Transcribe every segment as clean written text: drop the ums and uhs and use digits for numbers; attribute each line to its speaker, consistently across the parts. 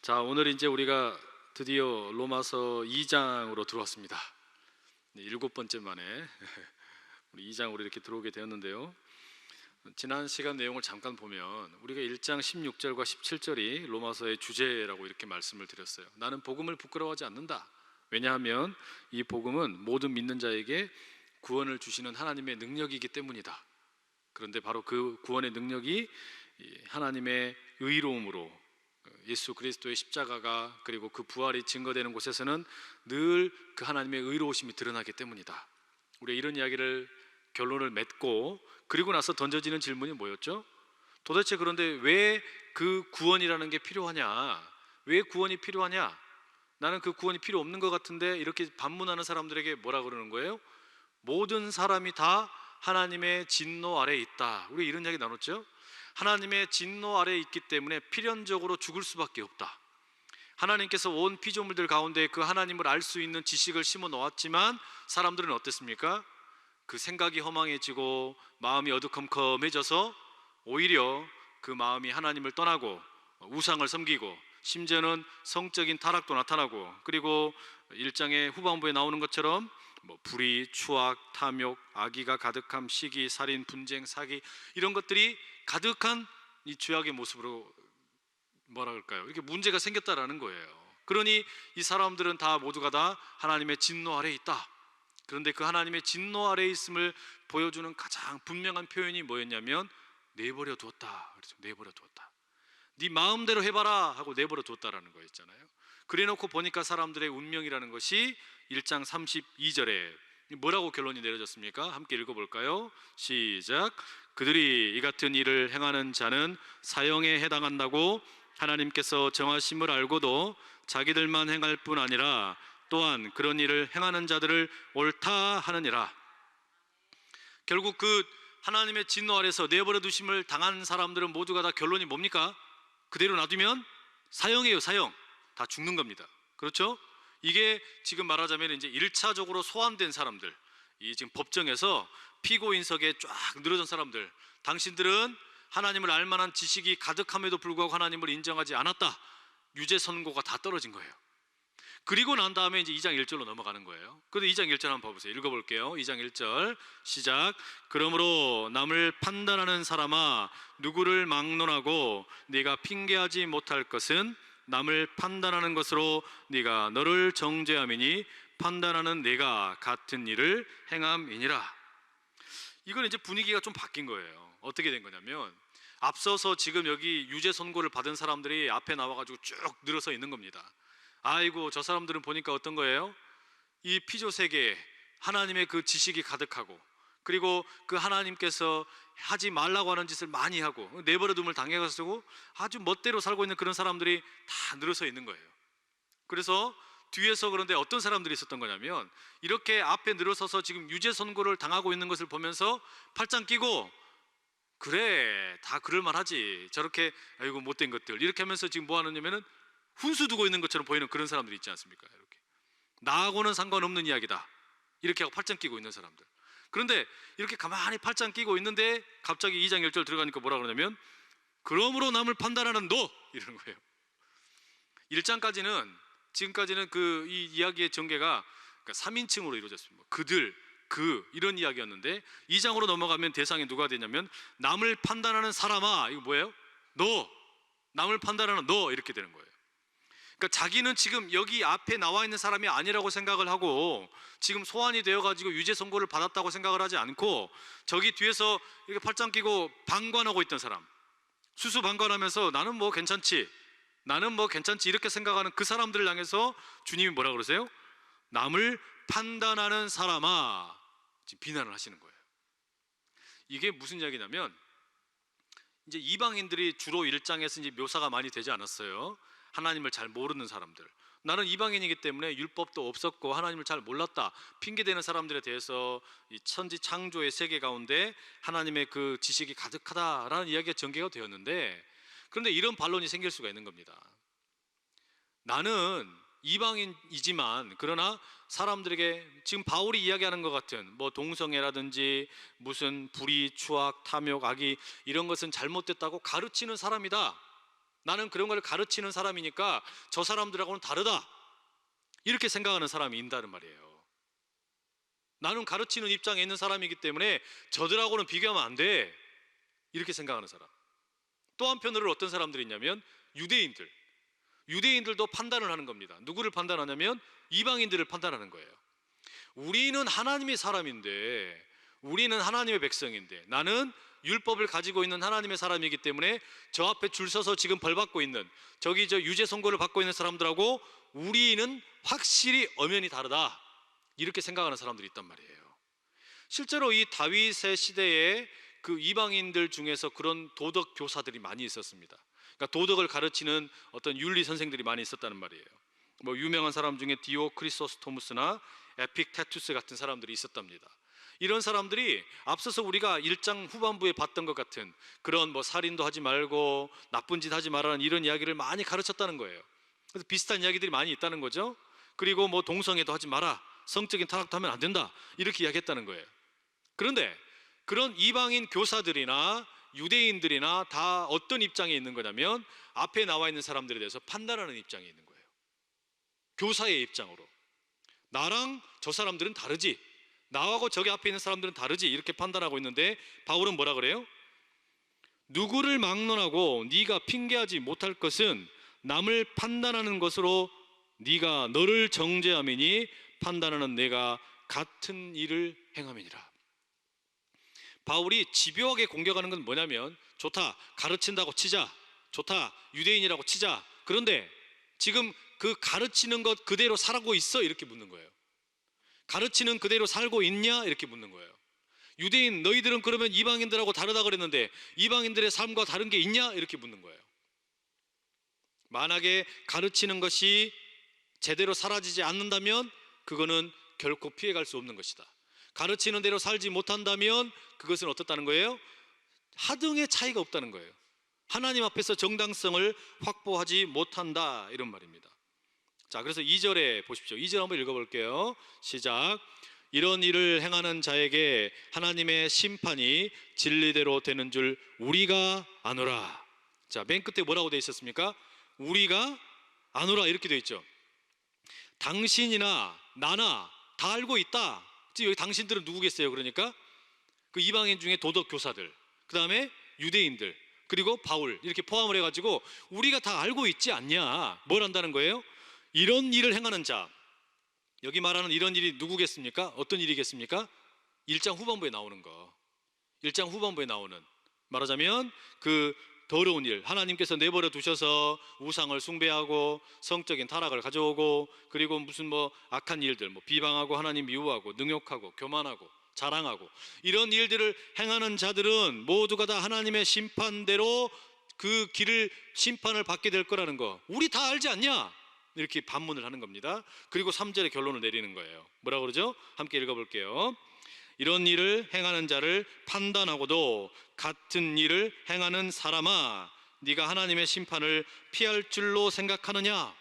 Speaker 1: 자, 오늘 이제 우리가 드디어 로마서 2장으로 들어왔습니다. 7번째 만에 우리 2장으로 이렇게 들어오게 되었는데요. 지난 시간 내용을 잠깐 보면 우리가 1장 16절과 17절이 로마서의 주제라고 이렇게 말씀을 드렸어요. 나는 복음을 부끄러워하지 않는다. 왜냐하면 이 복음은 모든 믿는 자에게 구원을 주시는 하나님의 능력이기 때문이다. 그런데 바로 그 구원의 능력이 하나님의 의로움으로 예수 그리스도의 십자가가 그리고 그 부활이 증거되는 곳에서는 늘 그 하나님의 의로우심이 드러나기 때문이다. 우리가 이런 이야기를 결론을 맺고 그리고 나서 던져지는 질문이 뭐였죠? 도대체 그런데 왜 그 구원이라는 게 필요하냐? 왜 구원이 필요하냐? 나는 그 구원이 필요 없는 것 같은데 이렇게 반문하는 사람들에게 뭐라 그러는 거예요? 모든 사람이 다 하나님의 진노 아래에 있다. 우리 이런 이야기 나눴죠? 하나님의 진노 아래에 있기 때문에 필연적으로 죽을 수밖에 없다. 하나님께서 온 피조물들 가운데 그 하나님을 알 수 있는 지식을 심어 놓았지만 사람들은 어땠습니까? 그 생각이 허망해지고 마음이 어두컴컴해져서 오히려 그 마음이 하나님을 떠나고 우상을 섬기고 심지어는 성적인 타락도 나타나고, 그리고 1장의 후반부에 나오는 것처럼 불의, 추악, 탐욕, 악의가 가득함, 시기, 살인, 분쟁, 사기, 이런 것들이 가득한 이 죄악의 모습으로 뭐라 그럴까요? 이렇게 문제가 생겼다라는 거예요. 그러니 이 사람들은 다 모두가 다 하나님의 진노 아래에 있다. 그런데 그 하나님의 진노 아래에 있음을 보여주는 가장 분명한 표현이 뭐였냐면 내버려 두었다. 그렇죠? 내버려 두었다. 네 마음대로 해봐라 하고 내버려 두었다라는 거였잖아요. 그래놓고 보니까 사람들의 운명이라는 것이 1장 32절에 뭐라고 결론이 내려졌습니까? 함께 읽어볼까요? 시작. 그들이 이 같은 일을 행하는 자는 사형에 해당한다고 하나님께서 정하심을 알고도 자기들만 행할 뿐 아니라 또한 그런 일을 행하는 자들을 옳다 하느니라. 결국 그 하나님의 진노 아래서 내버려 두심을 당한 사람들은 모두가 다 결론이 뭡니까? 그대로 놔두면 사형이에요. 사형. 다 죽는 겁니다. 그렇죠? 이게 지금 말하자면 이제 1차적으로 소환된 사람들, 이 지금 법정에서 피고인석에 쫙 늘어진 사람들, 당신들은 하나님을 알만한 지식이 가득함에도 불구하고 하나님을 인정하지 않았다. 유죄 선고가 다 떨어진 거예요. 그리고 난 다음에 이제 2장 1절로 넘어가는 거예요. 그런데 2장 1절 한번 봐보세요. 읽어볼게요. 2장 1절 시작. 그러므로 남을 판단하는 사람아, 누구를 막론하고 네가 핑계하지 못할 것은 남을 판단하는 것으로 네가 너를 정죄함이니 판단하는 네가 같은 일을 행함이니라. 이건 이제 분위기가 좀 바뀐 거예요. 어떻게 된 거냐면 앞서서 지금 여기 유죄 선고를 받은 사람들이 앞에 나와가지고 쭉 늘어서 있는 겁니다. 아이고, 저 사람들은 보니까 어떤 거예요? 이 피조 세계에 하나님의 그 지식이 가득하고, 그리고 그 하나님께서 하지 말라고 하는 짓을 많이 하고 내버려둠을 당해가지고 아주 멋대로 살고 있는 그런 사람들이 다 늘어서 있는 거예요. 그래서 뒤에서 그런데 어떤 사람들이 있었던 거냐면 이렇게 앞에 늘어서서 지금 유죄 선고를 당하고 있는 것을 보면서 팔짱 끼고 그래, 다 그럴만하지, 저렇게 아이고 못된 것들 이렇게 하면서 지금 뭐 하느냐면은 훈수 두고 있는 것처럼 보이는 그런 사람들이 있지 않습니까? 이렇게 나하고는 상관없는 이야기다 이렇게 하고 팔짱 끼고 있는 사람들. 그런데 이렇게 가만히 팔짱 끼고 있는데 갑자기 2장 1절 들어가니까 뭐라 그러냐면 그러므로 남을 판단하는 너 이러는 거예요. 1장까지는 지금까지는 그 이 이야기의 전개가 3인칭으로 이루어졌습니다. 그들, 그 이런 이야기였는데 2장으로 넘어가면 대상이 누가 되냐면 남을 판단하는 사람아, 이거 뭐예요? 너, 남을 판단하는 너 이렇게 되는 거예요. 그러니까 자기는 지금 여기 앞에 나와 있는 사람이 아니라고 생각을 하고 지금 소환이 되어가지고 유죄 선고를 받았다고 생각을 하지 않고 저기 뒤에서 이렇게 팔짱 끼고 방관하고 있던 사람, 수수방관하면서 나는 뭐 괜찮지, 나는 뭐 괜찮지 이렇게 생각하는 그 사람들을 향해서 주님이 뭐라 그러세요? 남을 판단하는 사람아, 지금 비난을 하시는 거예요. 이게 무슨 이야기냐면 이제 이방인들이 주로 1장에서 이제 묘사가 많이 되지 않았어요. 하나님을 잘 모르는 사람들, 나는 이방인이기 때문에 율법도 없었고 하나님을 잘 몰랐다 핑계대는 사람들에 대해서 이 천지 창조의 세계 가운데 하나님의 그 지식이 가득하다라는 이야기가 전개가 되었는데, 그런데 이런 반론이 생길 수가 있는 겁니다. 나는 이방인이지만 그러나 사람들에게 지금 바울이 이야기하는 것 같은 뭐 동성애라든지 무슨 불의, 추악, 탐욕, 악의 이런 것은 잘못됐다고 가르치는 사람이다. 나는 그런 걸 가르치는 사람이니까 저 사람들하고는 다르다, 이렇게 생각하는 사람이 있다는 말이에요. 나는 가르치는 입장에 있는 사람이기 때문에 저들하고는 비교하면 안 돼, 이렇게 생각하는 사람. 또 한편으로 어떤 사람들이 있냐면 유대인들도 판단을 하는 겁니다. 누구를 판단하냐면 이방인들을 판단하는 거예요. 우리는 하나님의 사람인데, 우리는 하나님의 백성인데, 나는 율법을 가지고 있는 하나님의 사람이기 때문에 저 앞에 줄 서서 지금 벌 받고 있는, 저기 저 유죄 선고를 받고 있는 사람들하고 우리는 확실히 엄연히 다르다, 이렇게 생각하는 사람들이 있단 말이에요. 실제로 이 다윗의 시대에 그 이방인들 중에서 그런 도덕 교사들이 많이 있었습니다. 그러니까 도덕을 가르치는 어떤 윤리 선생들이 많이 있었다는 말이에요. 뭐 유명한 사람 중에 디오크리소스토무스나 에픽테투스 같은 사람들이 있었답니다. 이런 사람들이 앞서서 우리가 1장 후반부에 봤던 것 같은 그런 뭐 살인도 하지 말고 나쁜 짓 하지 말라는 이런 이야기를 많이 가르쳤다는 거예요. 그래서 비슷한 이야기들이 많이 있다는 거죠. 그리고 뭐 동성애도 하지 마라, 성적인 타락도 하면 안 된다, 이렇게 이야기했다는 거예요. 그런데 그런 이방인 교사들이나 유대인들이나 다 어떤 입장에 있는 거냐면 앞에 나와 있는 사람들에 대해서 판단하는 입장에 있는 거예요. 교사의 입장으로. 나랑 저 사람들은 다르지, 나하고 저기 앞에 있는 사람들은 다르지, 이렇게 판단하고 있는데 바울은 뭐라 그래요? 누구를 막론하고 네가 핑계하지 못할 것은 남을 판단하는 것으로 네가 너를 정죄함이니 판단하는 내가 같은 일을 행함이니라. 바울이 집요하게 공격하는 건 뭐냐면, 좋다, 가르친다고 치자, 좋다, 유대인이라고 치자, 그런데 지금 그 가르치는 것 그대로 살고 있어? 이렇게 묻는 거예요. 가르치는 그대로 살고 있냐? 이렇게 묻는 거예요. 유대인 너희들은 그러면 이방인들하고 다르다 그랬는데 이방인들의 삶과 다른 게 있냐? 이렇게 묻는 거예요. 만약에 가르치는 것이 제대로 사라지지 않는다면 그거는 결코 피해갈 수 없는 것이다. 가르치는 대로 살지 못한다면 그것은 어떻다는 거예요? 하등의 차이가 없다는 거예요. 하나님 앞에서 정당성을 확보하지 못한다, 이런 말입니다. 자, 그래서 2절에 보십시오. 2절 한번 읽어볼게요. 시작. 이런 일을 행하는 자에게 하나님의 심판이 진리대로 되는 줄 우리가 아노라. 자, 맨 끝에 뭐라고 되어 있었습니까? 우리가 아노라, 이렇게 되어 있죠. 당신이나 나나 다 알고 있다. 지금 여기 당신들은 누구겠어요? 그러니까 그 이방인 중에 도덕 교사들, 그 다음에 유대인들, 그리고 바울, 이렇게 포함을 해가지고 우리가 다 알고 있지 않냐. 뭘 한다는 거예요? 이런 일을 행하는 자. 여기 말하는 이런 일이 누구겠습니까? 어떤 일이겠습니까? 1장 후반부에 나오는 거. 1장 후반부에 나오는, 말하자면 그 더러운 일, 하나님께서 내버려 두셔서 우상을 숭배하고 성적인 타락을 가져오고, 그리고 무슨 뭐 악한 일들, 뭐 비방하고 하나님 미워하고 능욕하고 교만하고 자랑하고, 이런 일들을 행하는 자들은 모두가 다 하나님의 심판대로 그 길을, 심판을 받게 될 거라는 거 우리 다 알지 않냐? 이렇게 반문을 하는 겁니다. 그리고 3절에 결론을 내리는 거예요. 뭐라고 그러죠? 함께 읽어볼게요. 이런 일을 행하는 자를 판단하고도 같은 일을 행하는 사람아, 네가 하나님의 심판을 피할 줄로 생각하느냐?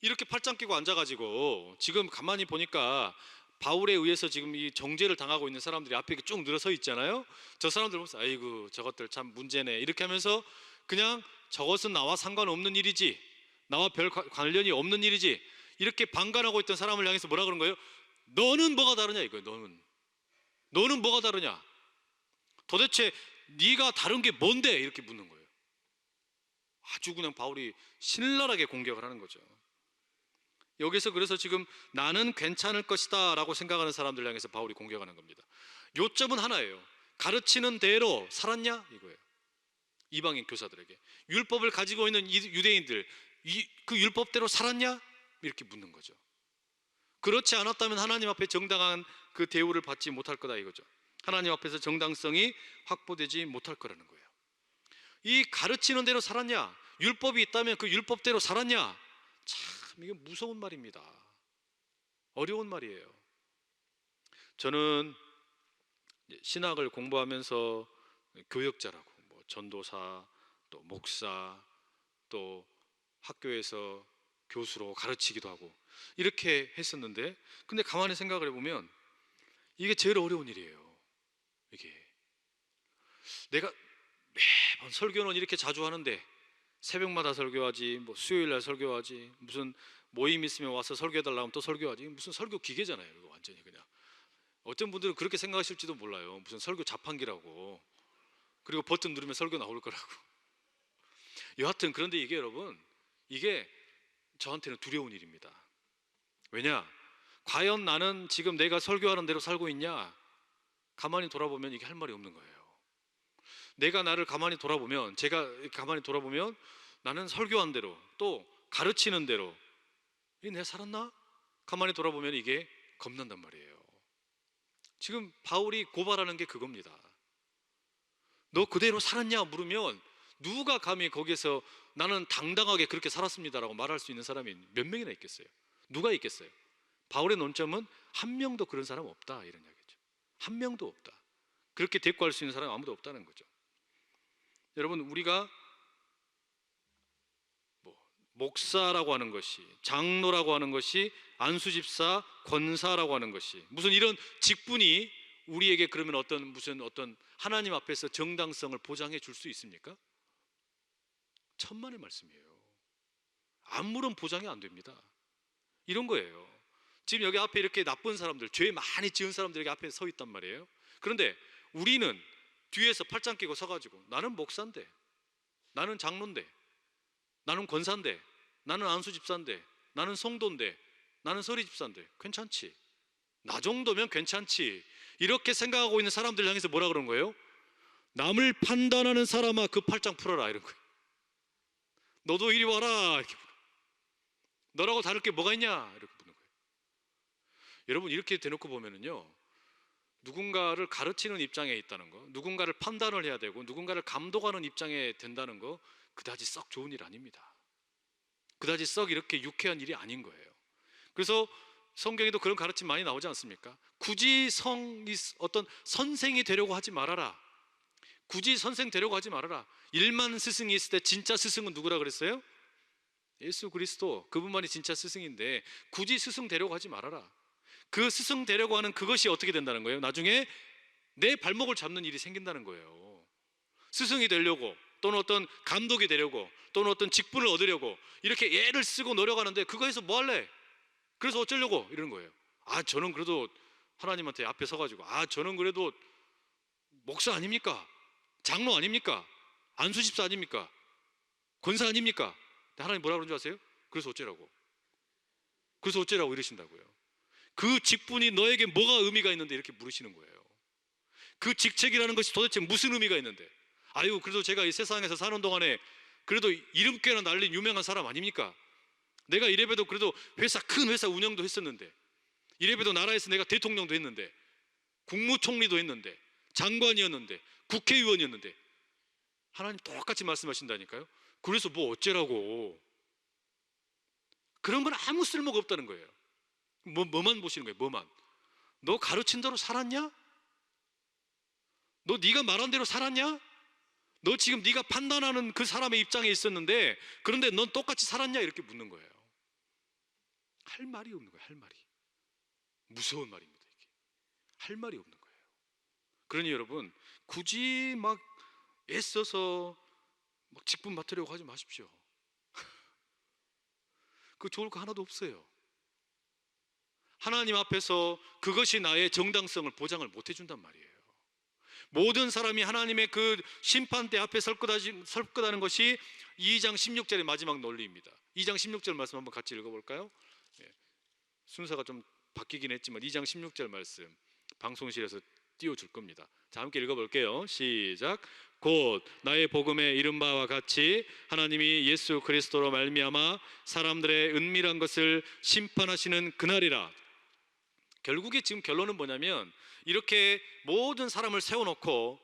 Speaker 1: 이렇게 팔짱 끼고 앉아가지고 지금 가만히 보니까 바울에 의해서 지금 이 정죄를 당하고 있는 사람들이 앞에 쭉 늘어서 있잖아요. 저 사람들 보면서 아이고 저것들 참 문제네, 이렇게 하면서 그냥 저것은 나와 상관없는 일이지, 나와 별 관련이 없는 일이지, 이렇게 방관하고 있던 사람을 향해서 뭐라 그런 거예요? 너는 뭐가 다르냐 이거예요. 너는 뭐가 다르냐? 도대체 네가 다른 게 뭔데? 이렇게 묻는 거예요. 아주 그냥 바울이 신랄하게 공격을 하는 거죠. 여기서 그래서 지금 나는 괜찮을 것이다 라고 생각하는 사람들 향해서 바울이 공격하는 겁니다. 요점은 하나예요. 가르치는 대로 살았냐? 이거예요. 이방인 교사들에게 율법을 가지고 있는 유대인들, 그 율법대로 살았냐? 이렇게 묻는 거죠. 그렇지 않았다면 하나님 앞에 정당한 그 대우를 받지 못할 거다 이거죠. 하나님 앞에서 정당성이 확보되지 못할 거라는 거예요. 이 가르치는 대로 살았냐? 율법이 있다면 그 율법대로 살았냐? 참 이게 무서운 말입니다. 어려운 말이에요. 저는 신학을 공부하면서 교역자라고, 뭐 전도사, 또 목사, 또 학교에서 교수로 가르치기도 하고 이렇게 했었는데, 근데 가만히 생각을 해보면 이게 제일 어려운 일이에요. 이게 내가 매번 설교는 이렇게 자주 하는데 새벽마다 설교하지, 뭐 수요일 날 설교하지, 무슨 모임 있으면 와서 설교해달라고 하면 또 설교하지. 무슨 설교 기계잖아요. 이거 완전히 그냥. 어떤 분들은 그렇게 생각하실지도 몰라요. 무슨 설교 자판기라고. 그리고 버튼 누르면 설교 나올 거라고. 여하튼 그런데 이게 여러분, 이게 저한테는 두려운 일입니다. 왜냐? 과연 나는 지금 내가 설교하는 대로 살고 있냐? 가만히 돌아보면 이게 할 말이 없는 거예요. 내가 나를 가만히 돌아보면, 제가 가만히 돌아보면 나는 설교한 대로, 또 가르치는 대로 이게 내가 살았나? 가만히 돌아보면 이게 겁난단 말이에요. 지금 바울이 고발하는 게 그겁니다. 너 그대로 살았냐 물으면 누가 감히 거기에서 나는 당당하게 그렇게 살았습니다라고 말할 수 있는 사람이 몇 명이나 있겠어요? 누가 있겠어요? 바울의 논점은 한 명도 그런 사람 없다, 이런 이야기죠. 한 명도 없다. 그렇게 대꾸할 수 있는 사람이 아무도 없다는 거죠. 여러분, 우리가 목사라고 하는 것이, 장로라고 하는 것이, 안수집사, 권사라고 하는 것이, 무슨 이런 직분이 우리에게 그러면 어떤 하나님 앞에서 정당성을 보장해 줄 수 있습니까? 천만의 말씀이에요. 아무런 보장이 안 됩니다. 이런 거예요. 지금 여기 앞에 이렇게 나쁜 사람들, 죄 많이 지은 사람들 여기 앞에 서 있단 말이에요. 그런데 우리는 뒤에서 팔짱 끼고 서가지고 나는 목사인데, 나는 장로인데, 나는 권사인데, 나는 안수집사인데, 나는 성도인데, 나는 서리집사인데 괜찮지, 나 정도면 괜찮지, 이렇게 생각하고 있는 사람들 향해서 뭐라 그런 거예요? 남을 판단하는 사람아 그 팔짱 풀어라, 이런 거예요. 너도 이리 와라, 이렇게 물어. 너라고 다를 게 뭐가 있냐, 이렇게 묻는 거예요. 여러분, 이렇게 대놓고 보면은요, 누군가를 가르치는 입장에 있다는 거, 누군가를 판단을 해야 되고 누군가를 감독하는 입장에 된다는 거, 그다지 썩 좋은 일 아닙니다. 그다지 썩 이렇게 유쾌한 일이 아닌 거예요. 그래서 성경에도 그런 가르침 많이 나오지 않습니까? 굳이 어떤 선생이 되려고 하지 말아라. 굳이 선생 되려고 하지 말아라. 1만 스승이 있을 때 진짜 스승은 누구라 그랬어요? 예수 그리스도, 그분만이 진짜 스승인데 굳이 스승 되려고 하지 말아라. 그 스승 되려고 하는 그것이 어떻게 된다는 거예요? 나중에 내 발목을 잡는 일이 생긴다는 거예요. 스승이 되려고, 또는 어떤 감독이 되려고, 또는 어떤 직분을 얻으려고 이렇게 애를 쓰고 노력하는데 그거에서 뭐 할래? 그래서 어쩌려고 이러는 거예요. 아, 저는 그래도 하나님한테 앞에 서가지고, 아, 저는 그래도 목사 아닙니까? 장로 아닙니까? 안수집사 아닙니까? 권사 아닙니까? 하나님 뭐라 그러는 줄 아세요? 그래서 어쩌라고? 그래서 어쩌라고 이러신다고요. 그 직분이 너에게 뭐가 의미가 있는데 이렇게 물으시는 거예요. 그 직책이라는 것이 도대체 무슨 의미가 있는데, 아유, 그래도 제가 이 세상에서 사는 동안에 그래도 이름께나 날린 유명한 사람 아닙니까? 내가 이래봬도 그래도 큰 회사 운영도 했었는데, 이래봬도 나라에서 내가 대통령도 했는데, 국무총리도 했는데, 장관이었는데, 국회의원이었는데, 하나님 똑같이 말씀하신다니까요. 그래서 뭐 어째라고? 그런 건 아무 쓸모가 없다는 거예요. 뭐만 보시는 거예요. 뭐만. 너 가르친 대로 살았냐? 너 네가 말한 대로 살았냐? 너 지금 네가 판단하는 그 사람의 입장에 있었는데, 그런데 넌 똑같이 살았냐? 이렇게 묻는 거예요. 할 말이 없는 거예요. 할 말이. 무서운 말입니다. 이게. 할 말이 없는 거예요. 그러니 여러분, 굳이 막 애써서 막 직분 맡으려고 하지 마십시오. 그 좋을 거 하나도 없어요. 하나님 앞에서 그것이 나의 정당성을 보장을 못 해준단 말이에요. 모든 사람이 하나님의 그 심판대 앞에 설 거다는 것이 2장 16절의 마지막 논리입니다. 2장 16절 말씀 한번 같이 읽어볼까요? 순서가 좀 바뀌긴 했지만 2장 16절 말씀 방송실에서 띄워줄 겁니다. 자, 함께 읽어볼게요. 시작. 곧 나의 복음에 이른 바와 같이 하나님이 예수 그리스도로 말미암아 사람들의 은밀한 것을 심판하시는 그날이라. 결국에 지금 결론은 뭐냐면, 이렇게 모든 사람을 세워놓고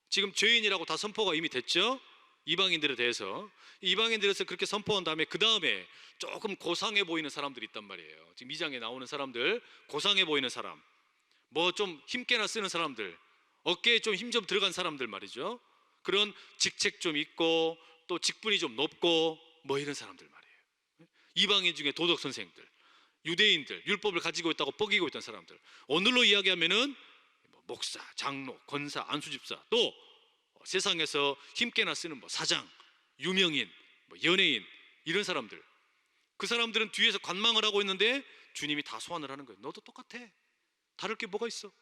Speaker 1: 지금 죄인이라고 다 선포가 이미 됐죠. 이방인들에 대해서. 이방인들에서 그렇게 선포한 다음에 그 다음에 조금 고상해 보이는 사람들이 있단 말이에요. 지금 2장에 나오는 사람들, 고상해 보이는 사람, 뭐 좀 힘께나 쓰는 사람들, 어깨에 좀 힘 좀 들어간 사람들 말이죠. 그런 직책 좀 있고 또 직분이 좀 높고 뭐 이런 사람들 말이에요. 이방인 중에 도덕 선생들, 유대인들, 율법을 가지고 있다고 뻐기고 있던 사람들, 오늘로 이야기하면은 목사, 장로, 권사, 안수집사, 또 세상에서 힘께나 쓰는 사장, 유명인, 연예인 이런 사람들, 그 사람들은 뒤에서 관망을 하고 있는데 주님이 다 소환을 하는 거예요. 너도 똑같아. 다를 게 뭐가 있어?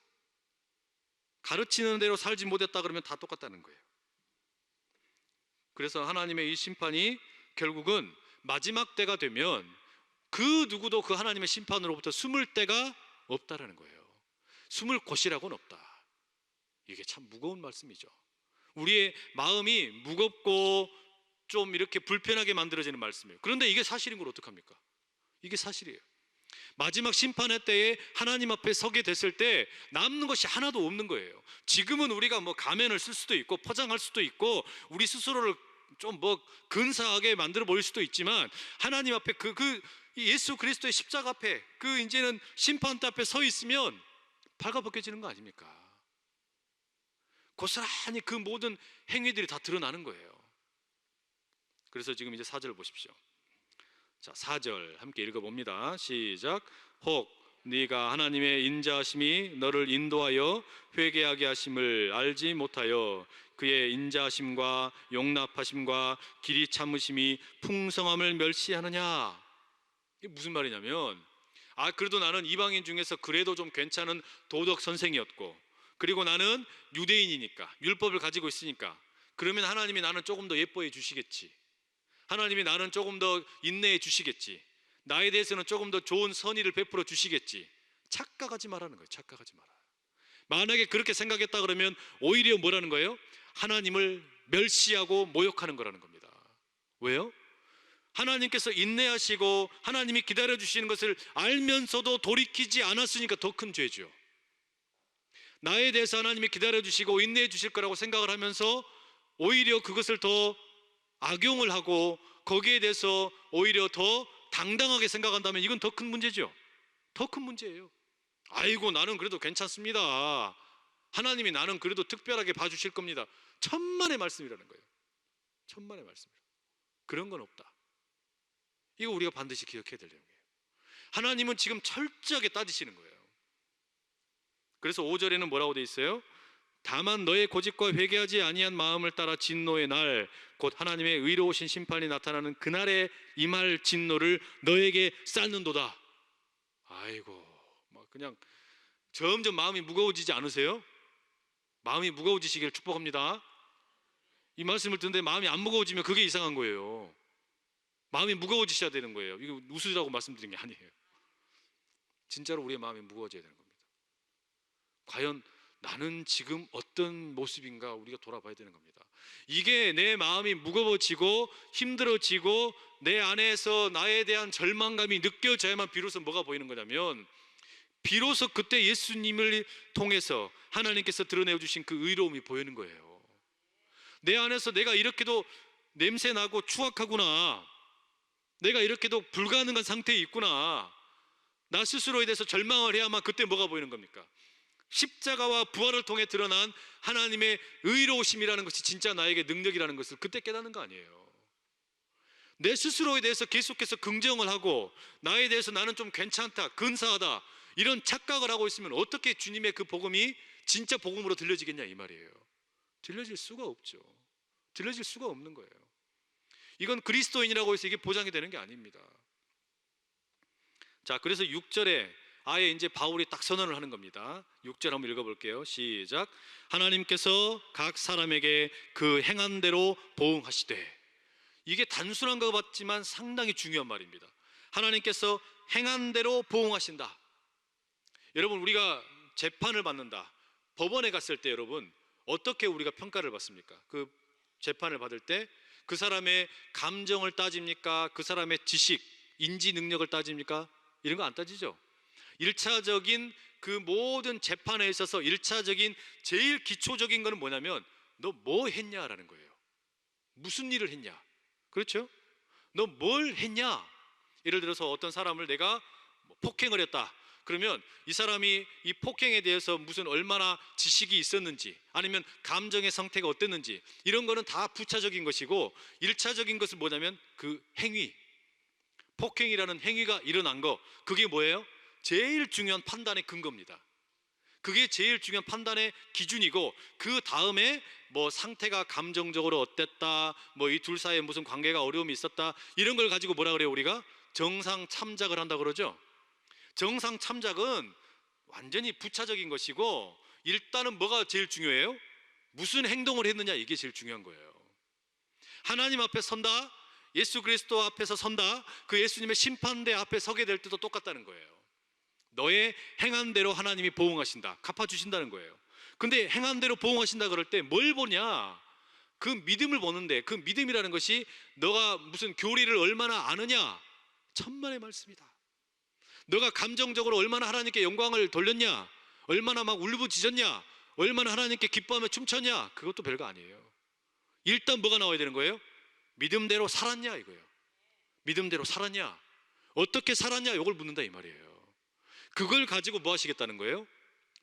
Speaker 1: 가르치는 대로 살지 못했다 그러면 다 똑같다는 거예요. 그래서 하나님의 이 심판이 결국은 마지막 때가 되면 그 누구도 그 하나님의 심판으로부터 숨을 데가 없다라는 거예요. 숨을 곳이라고는 없다. 이게 참 무거운 말씀이죠. 우리의 마음이 무겁고 좀 이렇게 불편하게 만들어지는 말씀이에요. 그런데 이게 사실인 걸 어떡합니까? 이게 사실이에요. 마지막 심판의 때에 하나님 앞에 서게 됐을 때 남는 것이 하나도 없는 거예요. 지금은 우리가 가면을 쓸 수도 있고 포장할 수도 있고 우리 스스로를 좀 근사하게 만들어 보일 수도 있지만 하나님 앞에 예수 그리스도의 십자가 앞에 이제는 심판대 앞에 서 있으면 발가벗겨지는 거 아닙니까? 고스란히 그 모든 행위들이 다 드러나는 거예요. 그래서 지금 이제 4절 보십시오. 자, 4절 함께 읽어봅니다. 시작. 혹 네가 하나님의 인자하심이 너를 인도하여 회개하게 하심을 알지 못하여 그의 인자하심과 용납하심과 길이 참으심이 풍성함을 멸시하느냐. 이게 무슨 말이냐면 그래도 나는 이방인 중에서 그래도 좀 괜찮은 도덕 선생이었고 그리고 나는 유대인이니까 율법을 가지고 있으니까 그러면 하나님이 나는 조금 더 예뻐해 주시겠지. 하나님이 나는 조금 더 인내해 주시겠지. 나에 대해서는 조금 더 좋은 선의를 베풀어 주시겠지. 착각하지 말라는 거예요. 착각하지 마라. 만약에 그렇게 생각했다 그러면 오히려 뭐라는 거예요? 하나님을 멸시하고 모욕하는 거라는 겁니다. 왜요? 하나님께서 인내하시고 하나님이 기다려주시는 것을 알면서도 돌이키지 않았으니까 더 큰 죄죠. 나에 대해서 하나님이 기다려주시고 인내해 주실 거라고 생각을 하면서 오히려 그것을 더 악용을 하고 거기에 대해서 오히려 더 당당하게 생각한다면 이건 더 큰 문제죠. 더 큰 문제예요. 아이고 나는 그래도 괜찮습니다. 하나님이 나는 그래도 특별하게 봐주실 겁니다. 천만의 말씀이라는 거예요. 천만의 말씀이라. 그런 건 없다. 이거 우리가 반드시 기억해야 될 내용이에요. 하나님은 지금 철저하게 따지시는 거예요. 그래서 5절에는 뭐라고 돼 있어요? 다만 너의 고집과 회개하지 아니한 마음을 따라 진노의 날 곧 하나님의 의로우신 심판이 나타나는 그날에 임할 진노를 너에게 쌓는도다. 아이고 그냥 점점 마음이 무거워지지 않으세요? 마음이 무거워지시기를 축복합니다. 이 말씀을 듣는데 마음이 안 무거워지면 그게 이상한 거예요. 마음이 무거워지셔야 되는 거예요. 이거 웃으라고 말씀드린 게 아니에요. 진짜로 우리의 마음이 무거워져야 되는 겁니다. 과연 나는 지금 어떤 모습인가 우리가 돌아봐야 되는 겁니다. 이게 내 마음이 무거워지고 힘들어지고 내 안에서 나에 대한 절망감이 느껴져야만 비로소 뭐가 보이는 거냐면 비로소 그때 예수님을 통해서 하나님께서 드러내어 주신 그 의로움이 보이는 거예요. 내 안에서 내가 이렇게도 냄새나고 추악하구나, 내가 이렇게도 불가능한 상태에 있구나, 나 스스로에 대해서 절망을 해야만 그때 뭐가 보이는 겁니까? 십자가와 부활을 통해 드러난 하나님의 의로우심이라는 것이 진짜 나에게 능력이라는 것을 그때 깨닫는 거 아니에요. 내 스스로에 대해서 계속해서 긍정을 하고 나에 대해서 나는 좀 괜찮다, 근사하다 이런 착각을 하고 있으면 어떻게 주님의 그 복음이 진짜 복음으로 들려지겠냐 이 말이에요. 들려질 수가 없죠. 들려질 수가 없는 거예요. 이건 그리스도인이라고 해서 이게 보장이 되는 게 아닙니다. 자, 그래서 6절에 아예 이제 바울이 딱 선언을 하는 겁니다. 6절 한번 읽어볼게요. 시작. 하나님께서 각 사람에게 그 행한 대로 보응하시되. 이게 단순한 것 같지만 상당히 중요한 말입니다. 하나님께서 행한 대로 보응하신다. 여러분, 우리가 재판을 받는다, 법원에 갔을 때 여러분 어떻게 우리가 평가를 받습니까? 그 재판을 받을 때 그 사람의 감정을 따집니까? 그 사람의 지식, 인지 능력을 따집니까? 이런 거 안 따지죠. 1차적인 그 모든 재판에 있어서 1차적인 제일 기초적인 거는 뭐냐면 너 뭐 했냐라는 거예요. 무슨 일을 했냐? 그렇죠? 너 뭘 했냐? 예를 들어서 어떤 사람을 내가 폭행을 했다. 그러면 이 사람이 이 폭행에 대해서 무슨 얼마나 지식이 있었는지 아니면 감정의 상태가 어땠는지 이런 거는 다 부차적인 것이고 1차적인 것은 뭐냐면 그 행위, 폭행이라는 행위가 일어난 거, 그게 뭐예요? 제일 중요한 판단의 근거입니다. 그게 제일 중요한 판단의 기준이고, 그 다음에 뭐 상태가 감정적으로 어땠다, 뭐 이 둘 사이에 무슨 관계가 어려움이 있었다, 이런 걸 가지고 뭐라 그래요? 우리가 정상 참작을 한다 그러죠. 정상 참작은 완전히 부차적인 것이고, 일단은 뭐가 제일 중요해요? 무슨 행동을 했느냐, 이게 제일 중요한 거예요. 하나님 앞에 선다, 예수 그리스도 앞에서 선다, 그 예수님의 심판대 앞에 서게 될 때도 똑같다는 거예요. 너의 행한 대로 하나님이 보응하신다, 갚아주신다는 거예요. 근데 행한 대로 보응하신다 그럴 때 뭘 보냐? 그 믿음을 보는데, 그 믿음이라는 것이 너가 무슨 교리를 얼마나 아느냐, 천만의 말씀이다. 너가 감정적으로 얼마나 하나님께 영광을 돌렸냐, 얼마나 막 울부짖었냐, 얼마나 하나님께 기뻐하며 춤췄냐, 그것도 별거 아니에요. 일단 뭐가 나와야 되는 거예요? 믿음대로 살았냐, 이거예요. 믿음대로 살았냐, 어떻게 살았냐, 이걸 묻는다 이 말이에요. 그걸 가지고 뭐 하시겠다는 거예요?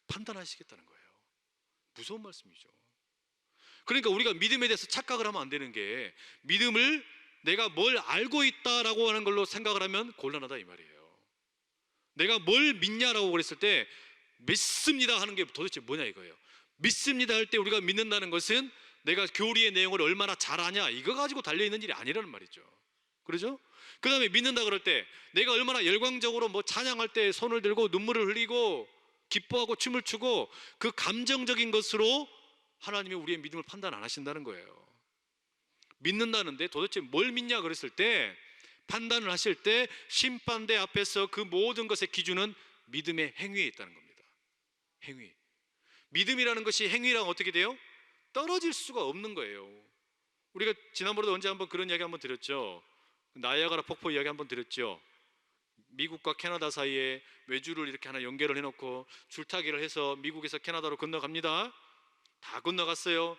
Speaker 1: 판단하시겠다는 거예요. 무서운 말씀이죠. 그러니까 우리가 믿음에 대해서 착각을 하면 안 되는 게, 믿음을 내가 뭘 알고 있다라고 하는 걸로 생각을 하면 곤란하다 이 말이에요. 내가 뭘 믿냐라고 그랬을 때 믿습니다 하는 게 도대체 뭐냐 이거예요. 믿습니다 할 때 우리가 믿는다는 것은 내가 교리의 내용을 얼마나 잘 아냐, 이거 가지고 달려있는 일이 아니라는 말이죠. 그렇죠? 그 다음에 믿는다 그럴 때 내가 얼마나 열광적으로 뭐 찬양할 때 손을 들고 눈물을 흘리고 기뻐하고 춤을 추고, 그 감정적인 것으로 하나님이 우리의 믿음을 판단 안 하신다는 거예요. 믿는다는데 도대체 뭘 믿냐 그랬을 때, 판단을 하실 때 심판대 앞에서 그 모든 것의 기준은 믿음의 행위에 있다는 겁니다. 행위. 믿음이라는 것이 행위랑 어떻게 돼요? 떨어질 수가 없는 거예요. 우리가 지난번에도 언제 한번 그런 이야기 한번 드렸죠. 나이아가라 폭포 이야기 한번 드렸죠. 미국과 캐나다 사이에 외주를 이렇게 하나 연결을 해놓고 줄타기를 해서 미국에서 캐나다로 건너갑니다. 다 건너갔어요.